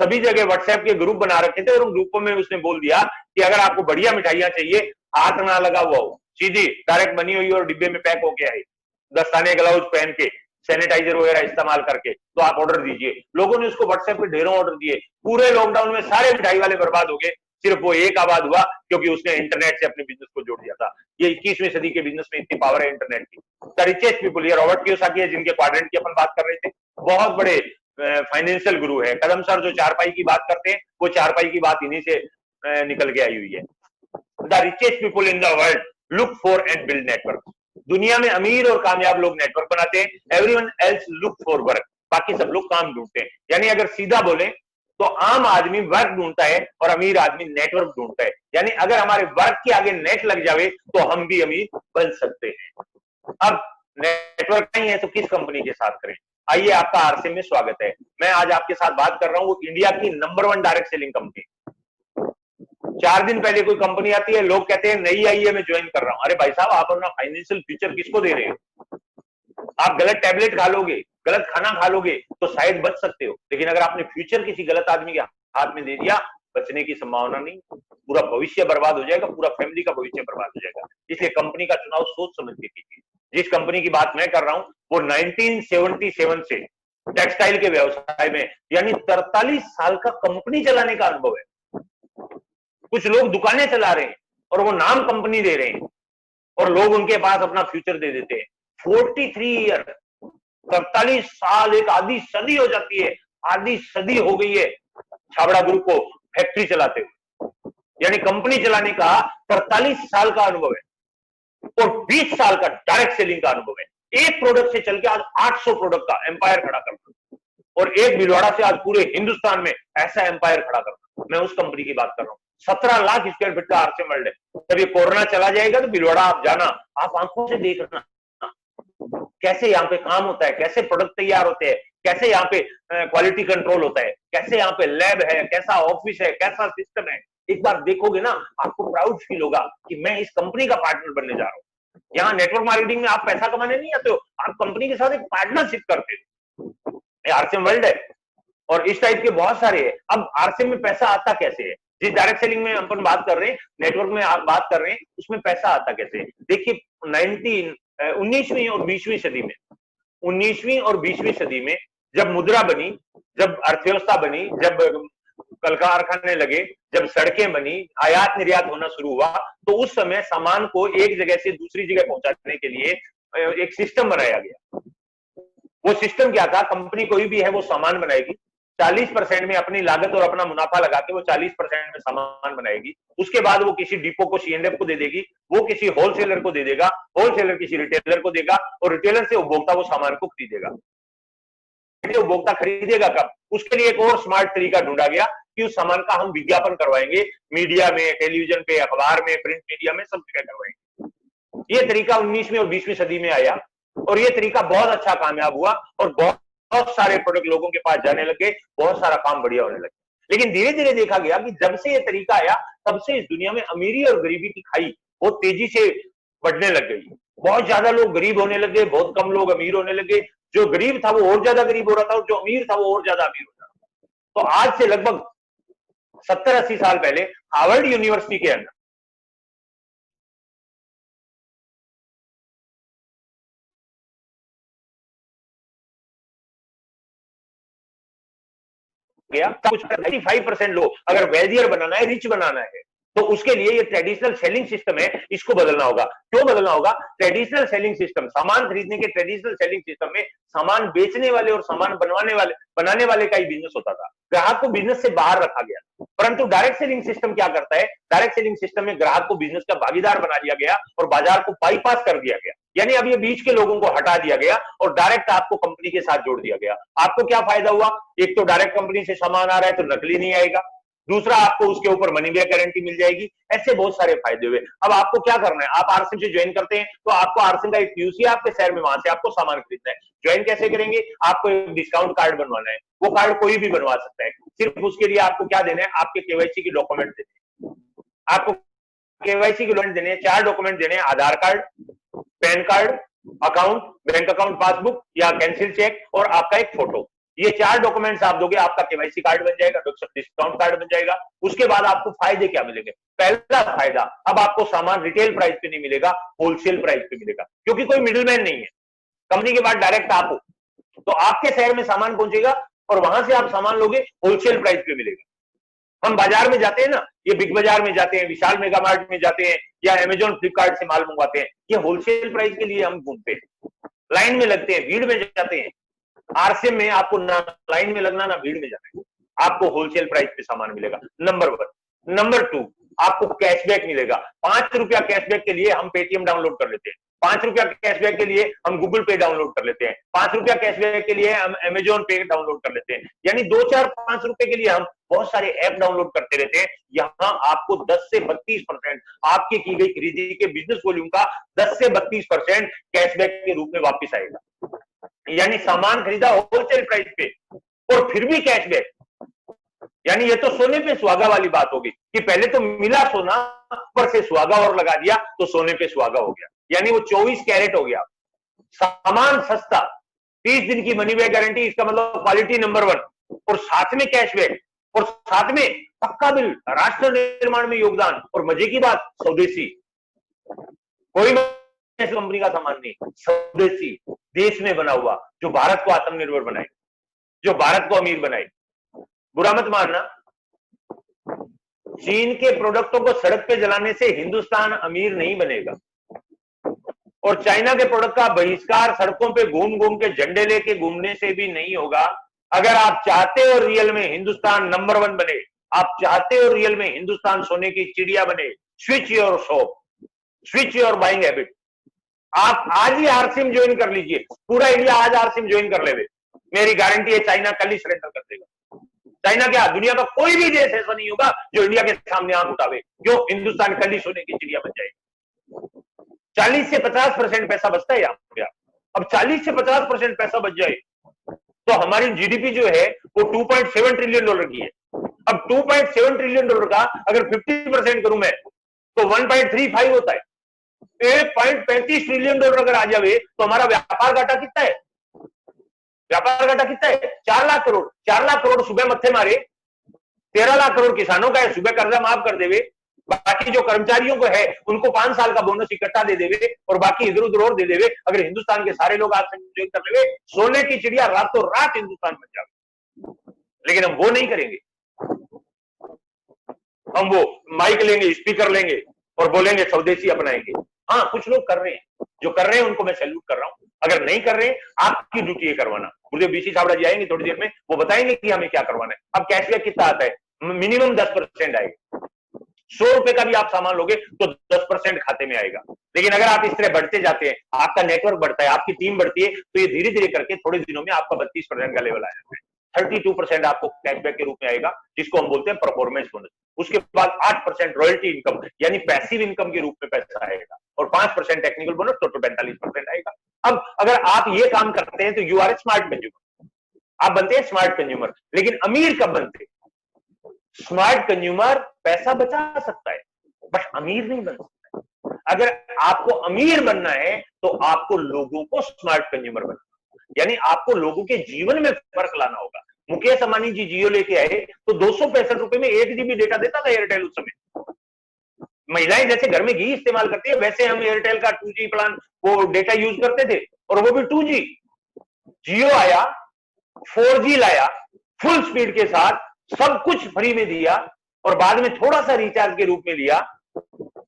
सभी जगह व्हाट्सएप के ग्रुप बना रखे थे और उन ग्रुपों में उसने बोल दिया कि अगर आपको बढ़िया मिठाइयां चाहिए, हाथ ना लगा हुआ हो, सीधी डायरेक्ट बनी हुई और डिब्बे में पैक होके आई, दस्ताने ग्लव्स पहन के, सैनिटाइजर वगैरह इस्तेमाल करके, तो आप ऑर्डर दीजिए। लोगों ने उसको व्हाट्सएप पे ढेरों ऑर्डर दिए। पूरे लॉकडाउन में सारे मिठाई वाले बर्बाद हो गए, सिर्फ वो एक आबाद हुआ क्योंकि उसने इंटरनेट से अपने बिजनेस को जोड़ दिया था। ये 21वीं सदी के बिजनेस में इतनी पावर है इंटरनेट की। द रिचेस्ट पीपल, ये रॉबर्ट कियोसाकी है जिनके क्वाड्रेंट की अपन बात कर रहे थे, बहुत बड़े फाइनेंशियल गुरु है। कदम सर जो चारपाई की बात करते हैं वो चारपाई की बात इन्हीं से निकल के आई हुई है। The richest people in the world look for and build network. दुनिया में अमीर और कामयाब लोग नेटवर्क बनाते हैं। Everyone else look for work, बाकी सब लोग काम ढूंढते हैं। यानी अगर सीधा बोले तो आम आदमी वर्क ढूंढता है और अमीर आदमी नेटवर्क ढूंढता है। यानी अगर हमारे वर्क के आगे नेट लग जावे तो हम भी अमीर बन सकते हैं। अब नेटवर्क नहीं है तो किस कंपनी के साथ करें? आइए, आपका आरसीएम में स्वागत है। मैं आज आपके साथ बात कर रहा हूं इंडिया की नंबर 1 डायरेक्ट सेलिंग कंपनी। 4 दिन पहले कोई कंपनी आती है, लोग कहते हैं नई आई है, मैं ज्वाइन कर रहा हूं। अरे भाई साहब, आप अपना फाइनेंशियल फ्यूचर किसको दे रहे हो? आप गलत टैबलेट खा लोगे, गलत खाना खा लोगे तो शायद बच सकते हो, लेकिन अगर आपने फ्यूचर किसी गलत आदमी के हाथ में दे दिया, बचने की संभावना नहीं, पूरा भविष्य बर्बाद हो जाएगा, पूरा फैमिली का भविष्य बर्बाद हो जाएगा। इसलिए कंपनी का चुनाव सोच समझ के कीजिए। जिस कंपनी की बात मैं कर रहा हूं वो 1977 से टेक्सटाइल के व्यवसाय में, यानी 43 साल का कंपनी चलाने का अनुभव है। कुछ लोग दुकानें चला रहे हैं और वो नाम कंपनी दे रहे हैं और लोग उनके पास अपना फ्यूचर दे देते हैं। 43 ईयर, 43 साल, एक आधी सदी हो जाती है, आधी सदी हो गई है छाबड़ा ग्रुप को फैक्ट्री चलाते हुए। यानी कंपनी चलाने का 43 साल का अनुभव है और 20 साल का डायरेक्ट सेलिंग का अनुभव है। एक प्रोडक्ट से चल के आज 800 प्रोडक्ट का एम्पायर खड़ा करना और एक भिलवाड़ा से आज पूरे हिंदुस्तान में ऐसा एम्पायर खड़ा करना, मैं उस कंपनी की बात कर रहा हूं। 17 लाख स्क्वायर फीट का आरसीएम वर्ल्ड है। जब ये कोरोना चला जाएगा तो भिलवाड़ा आप जाना, आप आंखों से देखना कैसे यहाँ पे काम होता है, कैसे प्रोडक्ट तैयार होते हैं, कैसे यहाँ पे क्वालिटी कंट्रोल होता है, कैसे यहाँ पे लैब है, कैसा ऑफिस है, कैसा सिस्टम है। एक बार देखोगे ना, आपको प्राउड फील होगा कि मैं इस कंपनी का पार्टनर बनने जा रहा हूँ। यहाँ नेटवर्क मार्केटिंग में आप पैसा कमाने नहीं आते हो, आप कंपनी के साथ एक पार्टनरशिप करते हो। आरसीएम वर्ल्ड है और इस टाइप के बहुत सारे हैं। अब आरसीएम में पैसा आता कैसे है? जिस डायरेक्ट सेलिंग में अपन बात कर रहे हैं, नेटवर्क में आप बात कर रहे हैं, उसमें पैसा आता कैसे है? देखिए 19वीं और 20वीं सदी में, 19वीं और 20वीं सदी में जब मुद्रा बनी, जब अर्थव्यवस्था बनी, जब कल कारखाने लगे, जब सड़कें बनी, आयात निर्यात होना शुरू हुआ, तो उस समय सामान को एक जगह से दूसरी जगह पहुंचाने के लिए एक सिस्टम बनाया गया। वो सिस्टम क्या था? कंपनी कोई भी है वो सामान बनाएगी, 40% में अपनी लागत और अपना मुनाफा लगा के वो 40% में सामान बनाएगी। उसके बाद वो किसी डिपो को, सीएनएफ को दे देगी, वो किसी होलसेलर को दे देगा, होलसेलर किसी रिटेलर को देगा, और रिटेलर से उपभोक्ता वो सामान को खरीदेगा। उपभोक्ता खरीदेगा कब? उसके लिए एक और स्मार्ट तरीका ढूंढा गया कि उस सामान का हम विज्ञापन करवाएंगे, मीडिया में, टेलीविजन पे, अखबार में, प्रिंट मीडिया में, सब जगह करवाएंगे। ये तरीका 19वीं और 20वीं सदी में आया और ये तरीका बहुत अच्छा कामयाब हुआ और बहुत सारे प्रोडक्ट लोगों के पास जाने लगे, बहुत सारा काम बढ़िया होने लगे। लेकिन धीरे धीरे देखा गया कि जब से ये तरीका आया तब से इस दुनिया में अमीरी और गरीबी की खाई बहुत तेजी से बढ़ने लग गई। बहुत ज्यादा लोग गरीब होने लगे, बहुत कम लोग अमीर होने लगे। जो गरीब था वो और ज्यादा गरीब हो रहा था और जो अमीर था वो और ज्यादा अमीर हो रहा था। तो आज से लगभग 70-80 साल पहले हार्वर्ड यूनिवर्सिटी के अंदर गया, कुछ 95% लोग अगर वेल्दियर बनाना है, रिच बनाना है, तो उसके लिए ये ट्रेडिशनल सेलिंग सिस्टम है, इसको बदलना होगा। क्यों बदलना होगा? ट्रेडिशनल सेलिंग सिस्टम, सामान खरीदने के ट्रेडिशनल सेलिंग सिस्टम में सामान बेचने वाले और सामान बनाने वाले का ही बिजनेस होता था, ग्राहक को बिजनेस से बाहर रखा गया। परंतु डायरेक्ट सेलिंग सिस्टम क्या करता है? डायरेक्ट सेलिंग सिस्टम में ग्राहक को बिजनेस का भागीदार बना दिया गया और बाजार को बाईपास कर दिया गया, यानी अब ये बीच के लोगों को हटा दिया गया और डायरेक्ट आपको कंपनी के साथ जोड़ दिया गया। आपको क्या फायदा हुआ? एक तो डायरेक्ट कंपनी से सामान आ रहा है तो नकली नहीं आएगा, दूसरा आपको उसके ऊपर मनी बैक गारंटी मिल जाएगी, ऐसे बहुत सारे फायदे हुए। अब आपको क्या करना है? आप आरसिम से ज्वाइन करते हैं तो आपको आरसिम का एक पीयूसी आपके शहर में, वहां से आपको सामान खरीदना है। ज्वाइन कैसे करेंगे? आपको एक डिस्काउंट कार्ड बनवाना है, वो कार्ड कोई भी बनवा सकता है। सिर्फ उसके लिए आपको क्या देना है? आपके केवाईसी के डॉक्यूमेंट देने हैं। आपको केवाईसी के डॉक्यूमेंट देने हैं, 4 डॉक्यूमेंट देने हैं: Aadhaar card, PAN card, account, bank account passbook या कैंसिल चेक और आपका एक फोटो। ये 4 डॉक्यूमेंट्स आप दोगे, आपका केवाईसी कार्ड बन जाएगा, डिस्काउंट कार्ड बन जाएगा। उसके बाद आपको फायदे क्या मिलेंगे? पहला फायदा, अब आपको सामान रिटेल प्राइस पे नहीं मिलेगा, होलसेल प्राइस पे मिलेगा, क्योंकि कोई मिडिलमैन नहीं है। कंपनी के बाद डायरेक्ट आप हो, तो आपके शहर में सामान पहुंचेगा और वहां से आप सामान लोगे, होलसेल प्राइस पे मिलेगा। हम बाजार में जाते हैं ना, ये बिग बाजार में जाते हैं, विशाल मेगा मार्ट में जाते हैं या अमेजोन फ्लिपकार्ट से माल मंगवाते हैं, ये होलसेल प्राइस के लिए हम घूमते हैं, लाइन में लगते हैं, भीड़ में जाते हैं। आरसीएम में आपको ना लाइन में लगना ना भीड़ में जाना है, आपको होलसेल प्राइस पे सामान मिलेगा, नंबर 1। नंबर 2, आपको कैशबैक मिलेगा। 5 रुपया कैशबैक के लिए हम पेटीएम डाउनलोड कर लेते हैं, 5 रुपया कैशबैक के लिए हम गूगल पे डाउनलोड कर लेते हैं, 5 रुपया कैशबैक के लिए हम अमेजोन पे डाउनलोड कर लेते हैं। यानी 2-4-5 रुपए के लिए हम बहुत सारे ऐप डाउनलोड करते रहते हैं। यहां आपको 10 से 32% आपकी की गई खरीदी के बिजनेस वॉल्यूम का 10 से 32% कैशबैक के रूप में वापिस आएगा। यानी सामान खरीदा होलसेल प्राइस पे और फिर भी कैशबैक, यानी ये तो सोने पे सुहागा वाली बात होगी कि पहले तो मिला सोना, ऊपर से सुहागा और लगा दिया तो सोने पे सुहागा हो गया, यानी वो 24 कैरेट हो गया। सामान सस्ता, 30 दिन की मनी बैक गारंटी, इसका मतलब क्वालिटी नंबर 1, और साथ में कैशबैक और साथ में पक्का बिल, राष्ट्र निर्माण में योगदान, और मजे की बात, स्वदेशी। कोई कंपनी का सामान नहीं, स्वदेशी, देश में बना हुआ, जो भारत को आत्मनिर्भर बनाए, जो भारत को अमीर बनाए। बुरा मत मानना, चीन के प्रोडक्टों को सड़क पे जलाने से हिंदुस्तान अमीर नहीं बनेगा और चाइना के प्रोडक्ट का बहिष्कार सड़कों पे घूम घूम के झंडे लेके घूमने से भी नहीं होगा। अगर आप चाहते हो रियल में हिंदुस्तान नंबर 1 बने, आप चाहते हो रियल में हिंदुस्तान सोने की चिड़िया बने, switch your shop, switch your buying habit. आप आज ही आरसीएम ज्वाइन कर लीजिए, पूरा इंडिया आज आरसीएम ज्वाइन कर ले, मेरी गारंटी है चाइना कल ही सरेंडर कर देगा। चाइना क्या, दुनिया का कोई भी देश ऐसा नहीं होगा जो इंडिया के सामने आंख उठावे। क्यों? हिंदुस्तान कल ही सोने की चिड़िया बन जाएगी। 40 से 50% पैसा बचता है यहाँ पे। अब 40 से 50% पैसा बच जाए तो हमारी जीडीपी जो है वो 2.7 ट्रिलियन डॉलर की है। अब 2.7 ट्रिलियन डॉलर का अगर 50% करूं मैं तो 1.35 होता है। 1.35 ट्रिलियन डॉलर अगर आ जाए तो हमारा व्यापार घाटा कितना है? व्यापार घाटा कितना है? 4 लाख करोड़। 4 लाख करोड़ सुबह मत्थे मारे, 13 लाख करोड़ किसानों का है, सुबह कर्जा माफ कर देवे, बाकी जो कर्मचारियों को है उनको 5 साल का बोनस इकट्ठा दे देवे और बाकी इधर उधर और दे देवे। अगर हिंदुस्तान के सारे लोग आज से कर लेवे, सोने की चिड़िया रातों रात हिंदुस्तान बन जाए। लेकिन हम वो नहीं करेंगे। हम वो माइक लेंगे, स्पीकर लेंगे और बोलेंगे स्वदेशी अपनाएंगे। हाँ, कुछ लोग कर रहे हैं, जो कर रहे हैं उनको मैं सैल्यूट कर रहा हूं। अगर नहीं कर रहे, आपकी ड्यूटी है करवाना। गुरुदेव बीसी छाबड़ा जी आएंगे थोड़ी देर में, वो बताएंगे कि हमें क्या करवाना है। अब कैशबैक कितना आता है? मिनिमम 10% आएगा। 100 रुपए का भी आप सामान लोगे तो 10% खाते में आएगा। लेकिन अगर आप इस तरह बढ़ते जाते हैं, आपका नेटवर्क बढ़ता है, आपकी टीम बढ़ती है, तो ये धीरे धीरे करके थोड़े दिनों में आपका 32% का लेवल आ जाता है। 32% आपको कैशबैक के रूप में आएगा, जिसको हम बोलते हैं परफॉर्मेंस बोनस। उसके बाद 8% रॉयल्टी इनकम यानी पैसिव इनकम के रूप में पैसा आएगा, और 5% टेक्निकल बोनस, टोटल 45% आएगा। अब अगर आप ये काम करते हैं तो you are a smart consumer, आप बनते हैं स्मार्ट कंज्यूमर। लेकिन अमीर कब बनते? स्मार्ट कंज्यूमर पैसा बचा सकता है बट अमीर नहीं बन सकता। अगर आपको अमीर बनना है तो आपको लोगों को स्मार्ट कंज्यूमर बनना, यानी आपको लोगों के जीवन में फर्क लाना होगा। मुकेश अंबानी जी जियो लेके आए तो 265 रुपए में 1 GB डेटा देता था एयरटेल उस समय। महिलाएं जैसे घर में घी इस्तेमाल करती है, वैसे हम एयरटेल का 2G प्लान वो डेटा यूज करते थे, और वो भी 2G। जियो आया, 4G लाया, फुल स्पीड के साथ सब कुछ फ्री में दिया, और बाद में थोड़ा सा रिचार्ज के रूप में लिया।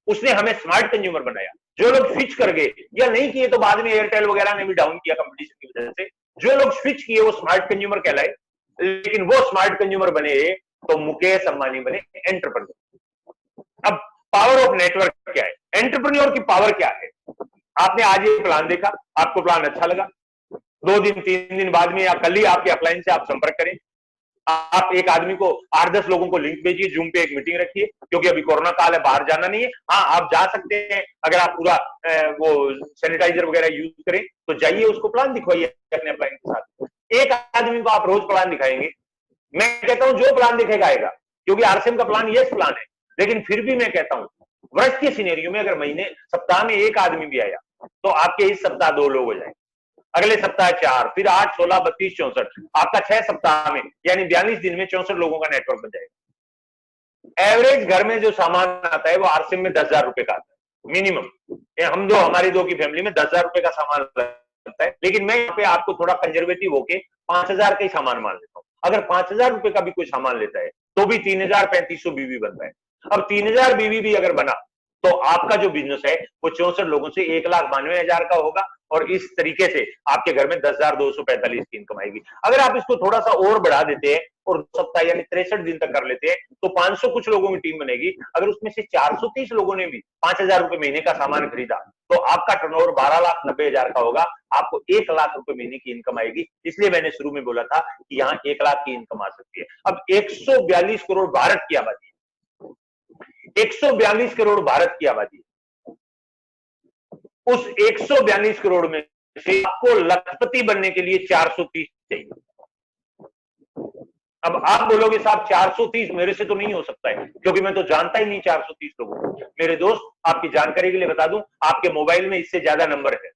उसने हमें स्मार्ट कंज्यूमर बनाया। जो लोग स्विच कर गए या नहीं किए, तो बाद में एयरटेल वगैरह ने भी डाउन किया कंपटीशन की वजह से। जो लोग स्विच किए वो स्मार्ट कंज्यूमर कहलाए, लेकिन वो स्मार्ट कंज्यूमर बने तो मुकेश अंबानी बने एंटरप्रेन्योर। अब पावर ऑफ नेटवर्क क्या है, एंटरप्रेन्योर की पावर क्या है? आपने आज ये प्लान देखा, आपको प्लान अच्छा लगा, 2 दिन 3 दिन बाद में या कल ही आपके अपलाइन से आप संपर्क करें। आप एक आदमी को 8-10 लोगों को लिंक भेजिए, जूम पे एक मीटिंग रखिए, क्योंकि अभी कोरोना काल है, बाहर जाना नहीं है। हाँ, आप जा सकते हैं, अगर आप पूरा वो सैनिटाइजर वगैरह यूज करें तो जाइए, उसको प्लान दिखवाइए अपने अपलाइन के साथ। एक आदमी को आप रोज प्लान दिखाएंगे, मैं कहता हूं जो प्लान दिखेगा आएगा, क्योंकि आरसीएम का प्लान यस प्लान है। लेकिन फिर भी मैं कहता हूं वर्ष के सिनेरियो में अगर महीने सप्ताह में एक आदमी भी आया तो आपके इस सप्ताह 2 लोग हो जाएंगे, अगले सप्ताह 4, फिर 8, 16, 32, 64, आपका 6 सप्ताह में यानी 42 दिन में 64 लोगों का नेटवर्क बन जाएगा। एवरेज घर में जो सामान आता है वो आरसीएम में 10,000 रुपए का आता है मिनिमम। हम दो, हमारी दो की फैमिली में 10,000 रुपए का सामान लगता है। लेकिन मैं यहाँ पे आपको थोड़ा कंजर्वेटिव होके 5,000 का ही सामान मान लेता हूँ। अगर 5,000 रुपए का भी कोई सामान लेता है तो भी 3,3500 बीवी बनता है। अब 3,000 बीवी भी अगर बना तो आपका जो बिजनेस है वो 64 लोगों से 1,92,000 का होगा, और इस तरीके से आपके घर में 10,245 की इनकम आएगी। अगर आप इसको थोड़ा सा और बढ़ा देते हैं और 2 सप्ताह यानी 63 दिन तक कर लेते हैं तो 500 कुछ लोगों की टीम बनेगी। अगर उसमें से 430 लोगों ने भी 5,000 रुपए महीने का सामान खरीदा तो आपका टर्नओवर 12,90,000 का होगा, आपको 1,00,000 रुपए महीने की इनकम आएगी। इसलिए मैंने शुरू में बोला था कि यहाँ 1,00,000 की इनकम आ सकती है। अब 142 करोड़ भारत की आबादी, 142 करोड़ भारत की आबादी, उस 142 करोड़ में से आपको लखपति बनने के लिए 430 चाहिए। अब आप बोलोगे साहब 430 मेरे से तो नहीं हो सकता है, क्योंकि मैं तो जानता ही नहीं 430 लोगों को। मेरे दोस्त, आपकी जानकारी के लिए बता दूं, आपके मोबाइल में इससे ज्यादा नंबर है,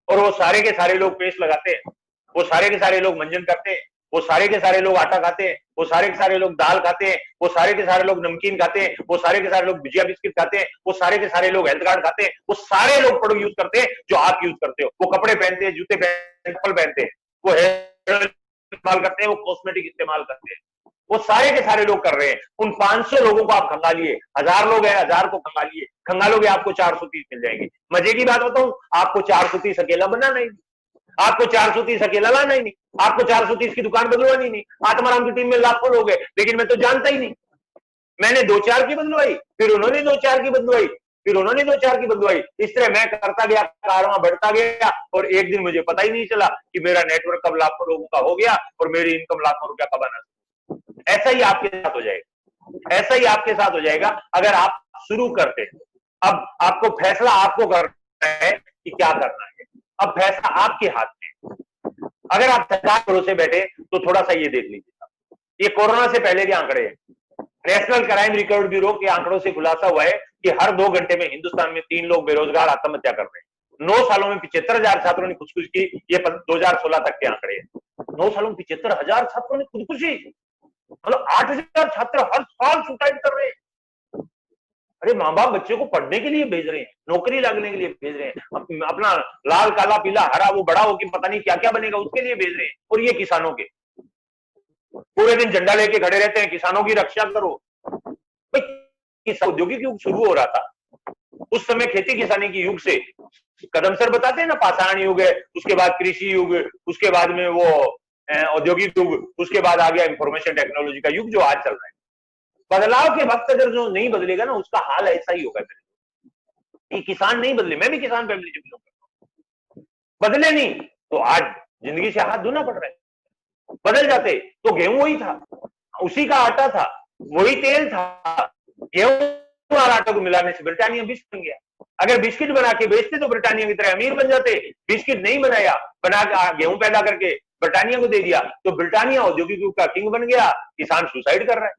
और वो सारे के सारे लोग पेस्ट लगाते हैं, वो सारे के सारे लोग मंजन करते हैं, वो सारे के सारे लोग आटा खाते हैं, वो सारे के सारे लोग दाल खाते हैं, वो सारे के सारे लोग नमकीन खाते हैं, वो सारे के सारे लोग भुजिया बिस्किट खाते हैं, वो सारे के सारे लोग हेल्थ कार्ड खाते हैं, वो सारे लोग प्रोडक्ट यूज करते हैं जो आप यूज करते हो। वो कपड़े पहनते हैं, जूते पहनते हैं, चप्पल पहनते हैं, वो हेयर इस्तेमाल करते हैं, वो कॉस्मेटिक इस्तेमाल करते हैं, वो सारे के सारे लोग कर रहे हैं। उन 500 लोगों को आप खंगालिए, 1000 लोग हैं, 1000 को खंगालिए, खंगालोगे आपको 430 मिल जाएंगे। मजे की बात बताऊं, आपको 430 अकेला बनाना ही नहीं, आपको 430 अकेला लाना ही नहीं, आपको 430 की दुकान बदलवानी नहीं। आत्माराम की टीम में लाखों लोग हैं, लेकिन मैं तो जानता ही नहीं। मैंने 2-4 की बदलवाई, फिर उन्होंने 2-4 की बदलवाई, फिर उन्होंने 2-4 की बदलवाई। इस तरह मैं करता गया, कारवां बढ़ता गया, और एक दिन मुझे पता ही नहीं चला कि मेरा नेटवर्क कब लाखों लोगों का हो गया और मेरी इनकम लाखों रुपया कब आना। ऐसा ही आपके साथ हो जाएगा, ऐसा ही आपके साथ हो जाएगा अगर आप शुरू करते हैं। अब आपको फैसला आपको करना है कि क्या करना है। अब फैसला आपके हाथ में। अगर आप सरकार भरोसे बैठे तो थोड़ा सा ये देख लीजिए, ये कोरोना से पहले के आंकड़े हैं। नेशनल क्राइम रिकॉर्ड ब्यूरो के आंकड़ों से खुलासा हुआ है कि हर 2 घंटे में हिंदुस्तान में 3 लोग बेरोजगार आत्महत्या कर रहे हैं। 9 सालों में 75,000 छात्रों ने खुदकुशी की, ये 2016 तक के आंकड़े हैं। 9 सालों में 75,000 छात्रों ने खुदकुशी, मतलब 8,000 छात्र हर साल सुसाइड कर रहे हैं। अरे माँ बाप बच्चे को पढ़ने के लिए भेज रहे हैं, नौकरी लगने के लिए भेज रहे हैं, अपना लाल काला पीला हरा वो बड़ा हो कि पता नहीं क्या क्या बनेगा उसके लिए भेज रहे हैं, और ये किसानों के पूरे दिन झंडा लेके खड़े रहते हैं, किसानों की रक्षा करो। भाई औद्योगिक युग शुरू हो रहा था, उस समय खेती किसानी के युग से कदम सर बताते हैं ना, पाषाण युग है, उसके बाद कृषि युग, उसके बाद में वो औद्योगिक युग, उसके बाद आ गया इंफॉर्मेशन टेक्नोलॉजी का युग जो आज चल रहा है। बदलाव के वक्त अगर जो नहीं बदलेगा ना, उसका हाल ऐसा ही होगा। ये किसान नहीं बदले, मैं भी किसान फैमिली से बिलोंग करता हूं, बदले नहीं तो आज जिंदगी से हाथ धोना पड़ रहा है। बदल जाते तो गेहूं वही था, उसी का आटा था, वही तेल था, गेहूं और आटा को मिलाने से ब्रिटानिया बिस्किट बन गया। अगर बिस्किट बना के बेचते तो ब्रिटानिया की तरह अमीर बन जाते। बिस्किट नहीं बनाया, बना गेहूं पैदा करके ब्रिटानिया को दे दिया तो ब्रिटानिया औद्योगिक युग का किंग बन गया। किसान सुसाइड कर रहा है।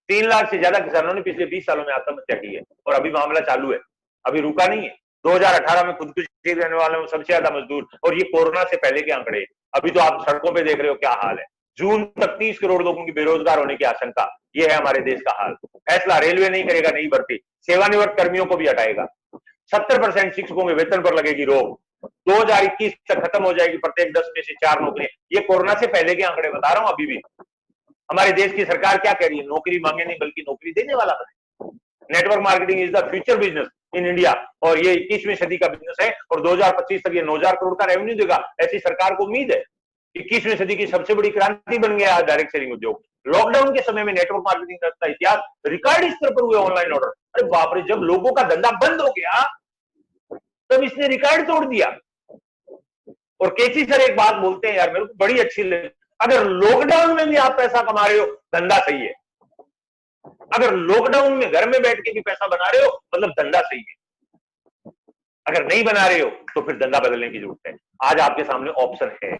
3 लाख से ज्यादा किसानों ने पिछले 20 सालों में आत्महत्या की है और अभी मामला चालू है, अभी रुका नहीं है। 2018 में खुदकुशी करने वालों में सबसे ज्यादा मजदूर, और ये कोरोना से पहले के आंकड़े, अभी तो आप सड़कों पे देख रहे हो क्या हाल है। जून तक 30 करोड़ लोगों की बेरोजगार होने की आशंका, ये है हमारे देश का हाल। फैसला रेलवे नहीं करेगा नई भर्ती, सेवानिवृत्त कर्मियों को भी हटाएगा। 70% शिक्षकों के वेतन पर लगेगी रोक। 2021 तक खत्म हो जाएगी प्रत्येक 10 में से 4 नौकरियां। ये कोरोना से पहले के आंकड़े बता रहा हूं। अभी भी हमारे देश की सरकार क्या कह रही है, नौकरी मांगे नहीं बल्कि नौकरी देने वाला बने। Network marketing is the future business in India, और ये 21वीं सदी का बिजनेस है और 2025 तक ये 9,000 करोड़ का रेवेन्यू देगा, ऐसी सरकार को उम्मीद है। 21वीं सदी की सबसे बड़ी क्रांति बन गया डायरेक्ट सेलिंग उद्योग। लॉकडाउन के समय में नेटवर्क मार्केटिंग का इतिहास रिकॉर्ड स्तर पर हुए ऑनलाइन ऑर्डर। अरे बाप रे, जब लोगों का धंधा बंद हो गया तब इसने रिकॉर्ड तोड़ दिया। और केसी सर एक बात बोलते हैं यार, मेरे को बड़ी अच्छी लगी, अगर लॉकडाउन में भी आप पैसा कमा रहे हो, धंधा सही है। अगर लॉकडाउन में घर में बैठ के भी पैसा बना रहे हो, मतलब धंधा सही है। अगर नहीं बना रहे हो तो फिर धंधा बदलने की जरूरत है। आज आपके सामने ऑप्शन है।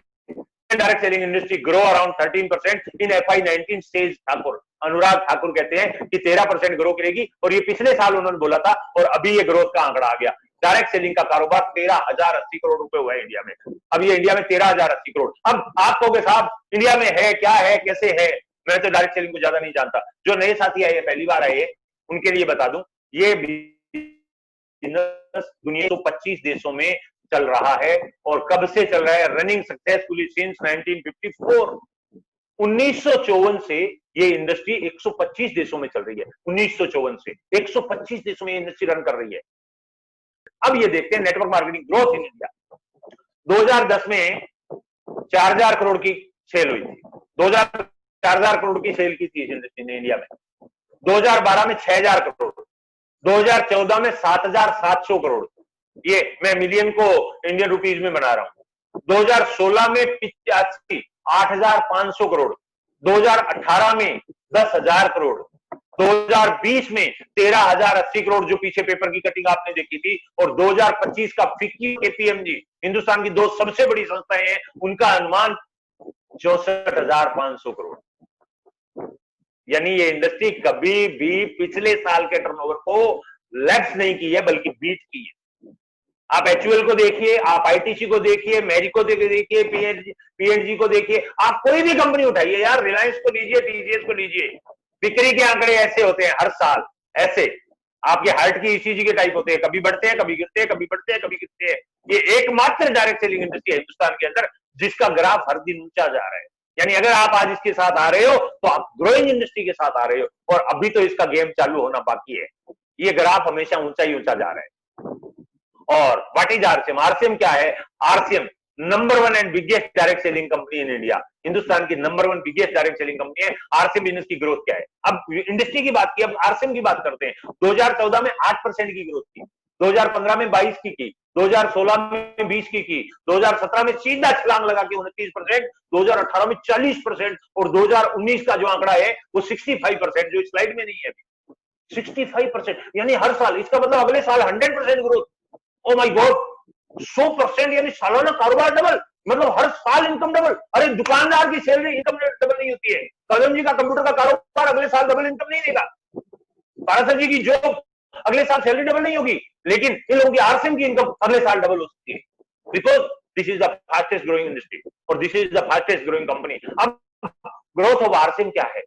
Direct selling industry grow around 13% इन FY19, सेज ठाकुर, अनुराग ठाकुर कहते हैं कि 13% ग्रो करेगी, और ये पिछले साल उन्होंने बोला था और अभी ये ग्रोथ का आंकड़ा आ गया। डायरेक्ट सेलिंग का कारोबार 13,080 करोड़ रुपए हुआ है इंडिया में। अब ये इंडिया में 13,080 करोड़। अब आप कहोगे साहब इंडिया में है क्या, है कैसे है, मैं तो डायरेक्ट सेलिंग को ज्यादा नहीं जानता। जो नए साथी आए, पहली बार आए, उनके लिए बता दूं, ये बिजनेस दुनिया को 25 देशों में चल रहा है। और कब से चल रहा है? Running successfully since 1954। 1954 से ये इंडस्ट्री 125 देशों में चल रही है। 1954 से 125 देशों में ये इंडस्ट्री रन कर रही है। अब ये देखते हैं network marketing growth in India. 2010 में 4,000 करोड़ की सेल हुई थी। 4,000 करोड़ की सेल की थी इस इंडस्ट्री ने इंडिया में। 2012 में 6,000 करोड़, 2014 में 7,700 करोड़। ये मैं मिलियन को इंडियन रुपीज में बना रहा हूं। 2016 में 8,500 करोड़, 2018 में 10,000 करोड़, 2020 में 13,080 करोड़, जो पीछे पेपर की कटिंग आपने देखी थी, और 2025 का फिक्की KPMG, हिंदुस्तान की 2 सबसे बड़ी संस्थाएं हैं, उनका अनुमान 64,500 करोड़। यानी ये इंडस्ट्री कभी भी पिछले साल के टर्नओवर को लैप्स नहीं की है, बल्कि बीट की है। आप HUL को देखिए, आप ITC को देखिए, मैरिको को देखिए, PNG को देखिए, आप कोई भी कंपनी उठाइए यार, रिलायंस को लीजिए, TCS को लीजिए, बिक्री के आंकड़े ऐसे होते हैं हर साल। ऐसे आपके हार्ट की ECG के टाइप होते हैं, कभी बढ़ते हैं, कभी गिरते हैं, कभी बढ़ते हैं, कभी गिरते हैं। ये एकमात्र डायरेक्ट सेलिंग इंडस्ट्री है हिंदुस्तान के अंदर जिसका ग्राफ हर दिन ऊंचा जा रहा है। यानी अगर आप आज इसके साथ आ रहे हो तो आप ग्रोइंग इंडस्ट्री के साथ आ रहे हो, और अभी तो इसका गेम चालू होना बाकी है। ये ग्राफ हमेशा ऊंचा ही ऊंचा जा रहा है। और व्हाट इज RCM? RCM क्या है? RCM number 1 and biggest direct selling company in India. Hindustan की number 1 biggest direct selling company है। RCM बिजनेस की ग्रोथ क्या है? अब इंडस्ट्री की बात की, अब RCM की बात करते हैं। 2014 में 8% की ग्रोथ की, 2015 में 22 की, 2016 में 20 की, 2017 में सीधा छलांग लगा के 29%, 2018 में 40%, और 2019 का जो आंकड़ा है वो 65%, जो स्लाइड में नहीं है अभी, 65%। यानी हर साल, इसका मतलब अगले साल 100% ग्रोथ। ओ माय गॉड, 100%, यानी सालाना कारोबार डबल, मतलब हर साल इनकम डबल। अरे दुकानदार की सैलरी इनकम डबल नहीं होती है। कदम जी का कंप्यूटर का कारोबार अगले साल डबल इनकम नहीं देगा। पारासर जी की जॉब अगले साल सैलरी डबल नहीं होगी, लेकिन इन लोगों की RCM की इनकम अगले साल डबल हो सकती है, because this is the fastest growing industry और this is the fastest growing company. अब ग्रोथ ऑफ RCM क्या है?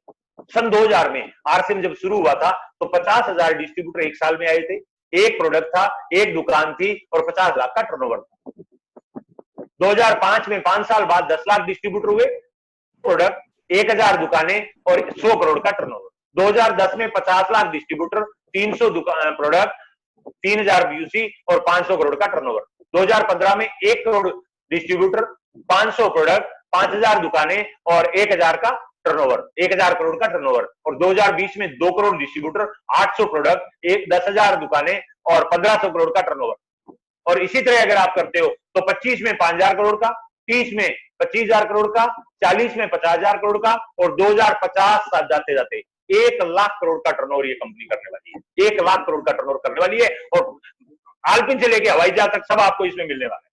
सन 2000 में RCM जब शुरू हुआ था तो 50,000 डिस्ट्रीब्यूटर एक साल में आए थे, एक प्रोडक्ट था, एक दुकान थी, और 50 लाख का टर्नओवर था। 2005 में 5 साल बाद 10 लाख डिस्ट्रीब्यूटर हुए, प्रोडक्ट, 1,000 दुकानें और 100 करोड़ का टर्नओवर। 2010 में 50 लाख डिस्ट्रीब्यूटर, 300 दुकान प्रोडक्ट, 3000 बीयूसी और 500 करोड़ का टर्नओवर। 2015 में 1 करोड़ डिस्ट्रीब्यूटर, 500 प्रोडक्ट, 5000 दुकानें और 1000 का टर्नओवर, 1000 करोड़ का टर्नओवर। और 2020 में 2 करोड़ डिस्ट्रीब्यूटर, 800 प्रोडक्ट, 10,000 दुकानें और 1500 करोड़ का टर्नओवर। और इसी तरह अगर आप करते हो तो 25 में 5000 करोड़ का, 30 में 25,000 करोड़ का, 40 में 50,000 करोड़ का और 2050 साथ जाते जाते 1 लाख करोड़ का टर्नओवर ये कंपनी करने वाली है। 1 लाख करोड़ का टर्नओवर करने वाली है और आलपिन से लेके हवाई जहाज तक सब आपको इसमें मिलने वाला है।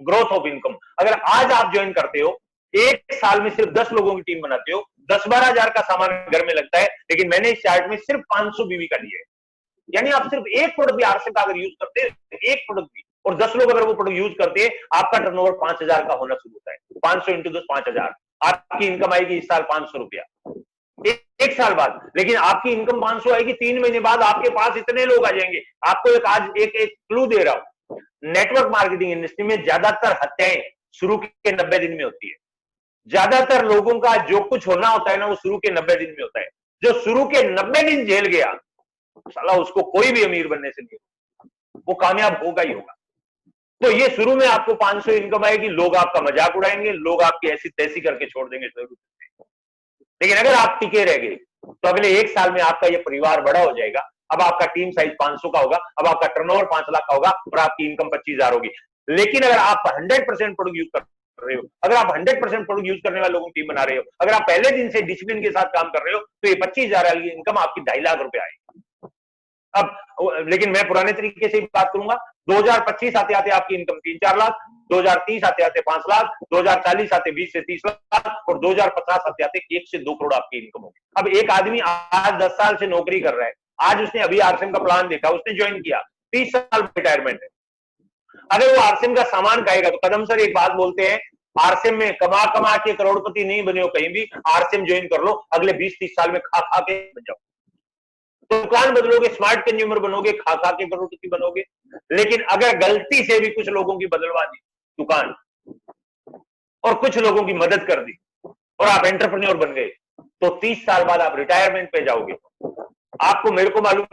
Growth of income. अगर आज आप ज्वाइन करते हो, 1 साल में सिर्फ 10 लोगों की टीम बनाते हो, 10-12 हजार का सामान घर में लगता है, लेकिन मैंने इस चार्ट में सिर्फ 500 बीवी का लिया है। यानी आप सिर्फ एक प्रोडक्ट भी आरसेम का अगर यूज करते हैं, एक प्रोडक्ट भी, और 10 लोग अगर वो प्रोडक्ट यूज करते हैं, आपका टर्नओवर 5,000 का होना शुरू होता है। 500 इंटू 10 5,000, आपकी इनकम आएगी इस साल 500 रुपया, एक साल बाद। लेकिन आपकी इनकम 500 आएगी, 3 महीने बाद आपके पास इतने लोग आ जाएंगे। आपको आज एक क्लू दे रहा हूं, नेटवर्क मार्केटिंग इंडस्ट्री में ज्यादातर हत्याएं शुरू के 90 दिन में होती है। ज्यादातर लोगों का जो कुछ होना होता है ना, वो शुरू के 90 दिन में होता है। जो शुरू के 90 दिन झेल गया, साला उसको कोई भी अमीर बनने से नहीं, वो कामयाब होगा ही होगा। तो ये शुरू में आपको 500 इनकम आएगी, लोग आपका मजाक उड़ाएंगे, लोग आपकी ऐसी तैसी करके छोड़ देंगे जरूर। लेकिन अगर आप टिके रह गए तो अगले 1 साल में आपका ये परिवार बड़ा हो जाएगा। अब आपका टीम साइज 500 का होगा, अब आपका टर्नओवर 5 लाख का होगा और आपकी इनकम 25,000 होगी। लेकिन अगर आप 100% प्रोडक्ट यूज कर रहे हो, अगर आप 100% प्रोडक्ट यूज करने वाले लोगों की टीम बना रहे हो, अगर आप पहले दिन से डिसिप्लिन के साथ काम कर रहे हो, तो ये 25,000 वाली इनकम आपकी 2.5 लाख रुपए आएगी। अब लेकिन मैं पुराने तरीके से बात करूंगा, 2025 आते आते आपकी इनकम 3-4 लाख, 2030 आते आते 5 लाख, 2040 आते 20 से 30 लाख और 2050 आते आते 1 से 2 करोड़ आपकी इनकम होगी। अब एक आदमी आज 10 साल से नौकरी कर रहा है, आज उसने अभी आरसेम का प्लान देखा, उसने ज्वाइन किया, 30 साल रिटायरमेंट है। अगर वो आरसेम का सामान खाएगा, तो कदम सर एक बात बोलते हैं, आरसेम में कमा कमा के करोड़पति नहीं बने हो कहीं भी, आरसेम ज्वाइन कर लो, अगले 20-30 साल में खा खा के बन जाओ। तो दुकान बदलोगे, स्मार्ट कंज्यूमर बनोगे, खा खा के करोड़पति बनोगे। लेकिन अगर गलती से भी कुछ लोगों की बदलवा दी दुकान और कुछ लोगों की मदद कर दी और आप एंटरप्रेन्योर बन गए, तो 30 साल बाद आप रिटायरमेंट पे जाओगे। आपको, मेरे को मालूम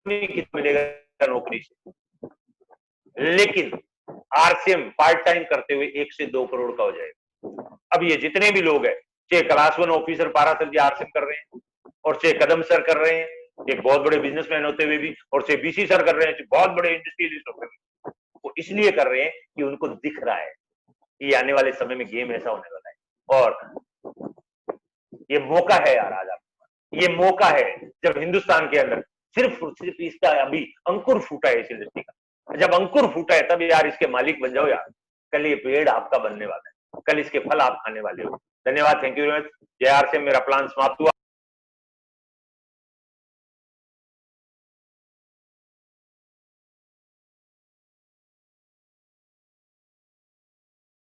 नहीं कितना मिलेगा नौकरी से, लेकिन आरसीएम पार्ट टाइम करते हुए 1 से 2 करोड़ का हो जाएगा। अब ये जितने भी लोग हैं, चाहे क्लास 1 ऑफिसर पारा सर जी आरसीएम कर रहे हैं, और चाहे कदम सर कर रहे हैं एक बहुत बड़े बिजनेसमैन होते हुए भी, और चाहे बीसी सर कर रहे हैं बहुत बड़े इंडस्ट्रियलिस्ट होते हुए, वो इसलिए कर रहे हैं कि उनको दिख रहा है कि आने वाले समय में गेम ऐसा होने वाला है। और ये मौका है यार, आज आपके, ये मौका है जब हिंदुस्तान के अंदर सिर्फ इसका अभी अंकुर फूटा है इस इंडस्ट्री का। जब अंकुर फूटा है तब यार इसके मालिक बन जाओ यार, कल ये पेड़ आपका बनने वाला है, कल इसके फल आप खाने वाले हो। धन्यवाद, थैंक यू वेरी मच। जय आरसीएम। मेरा प्लान समाप्त हुआ।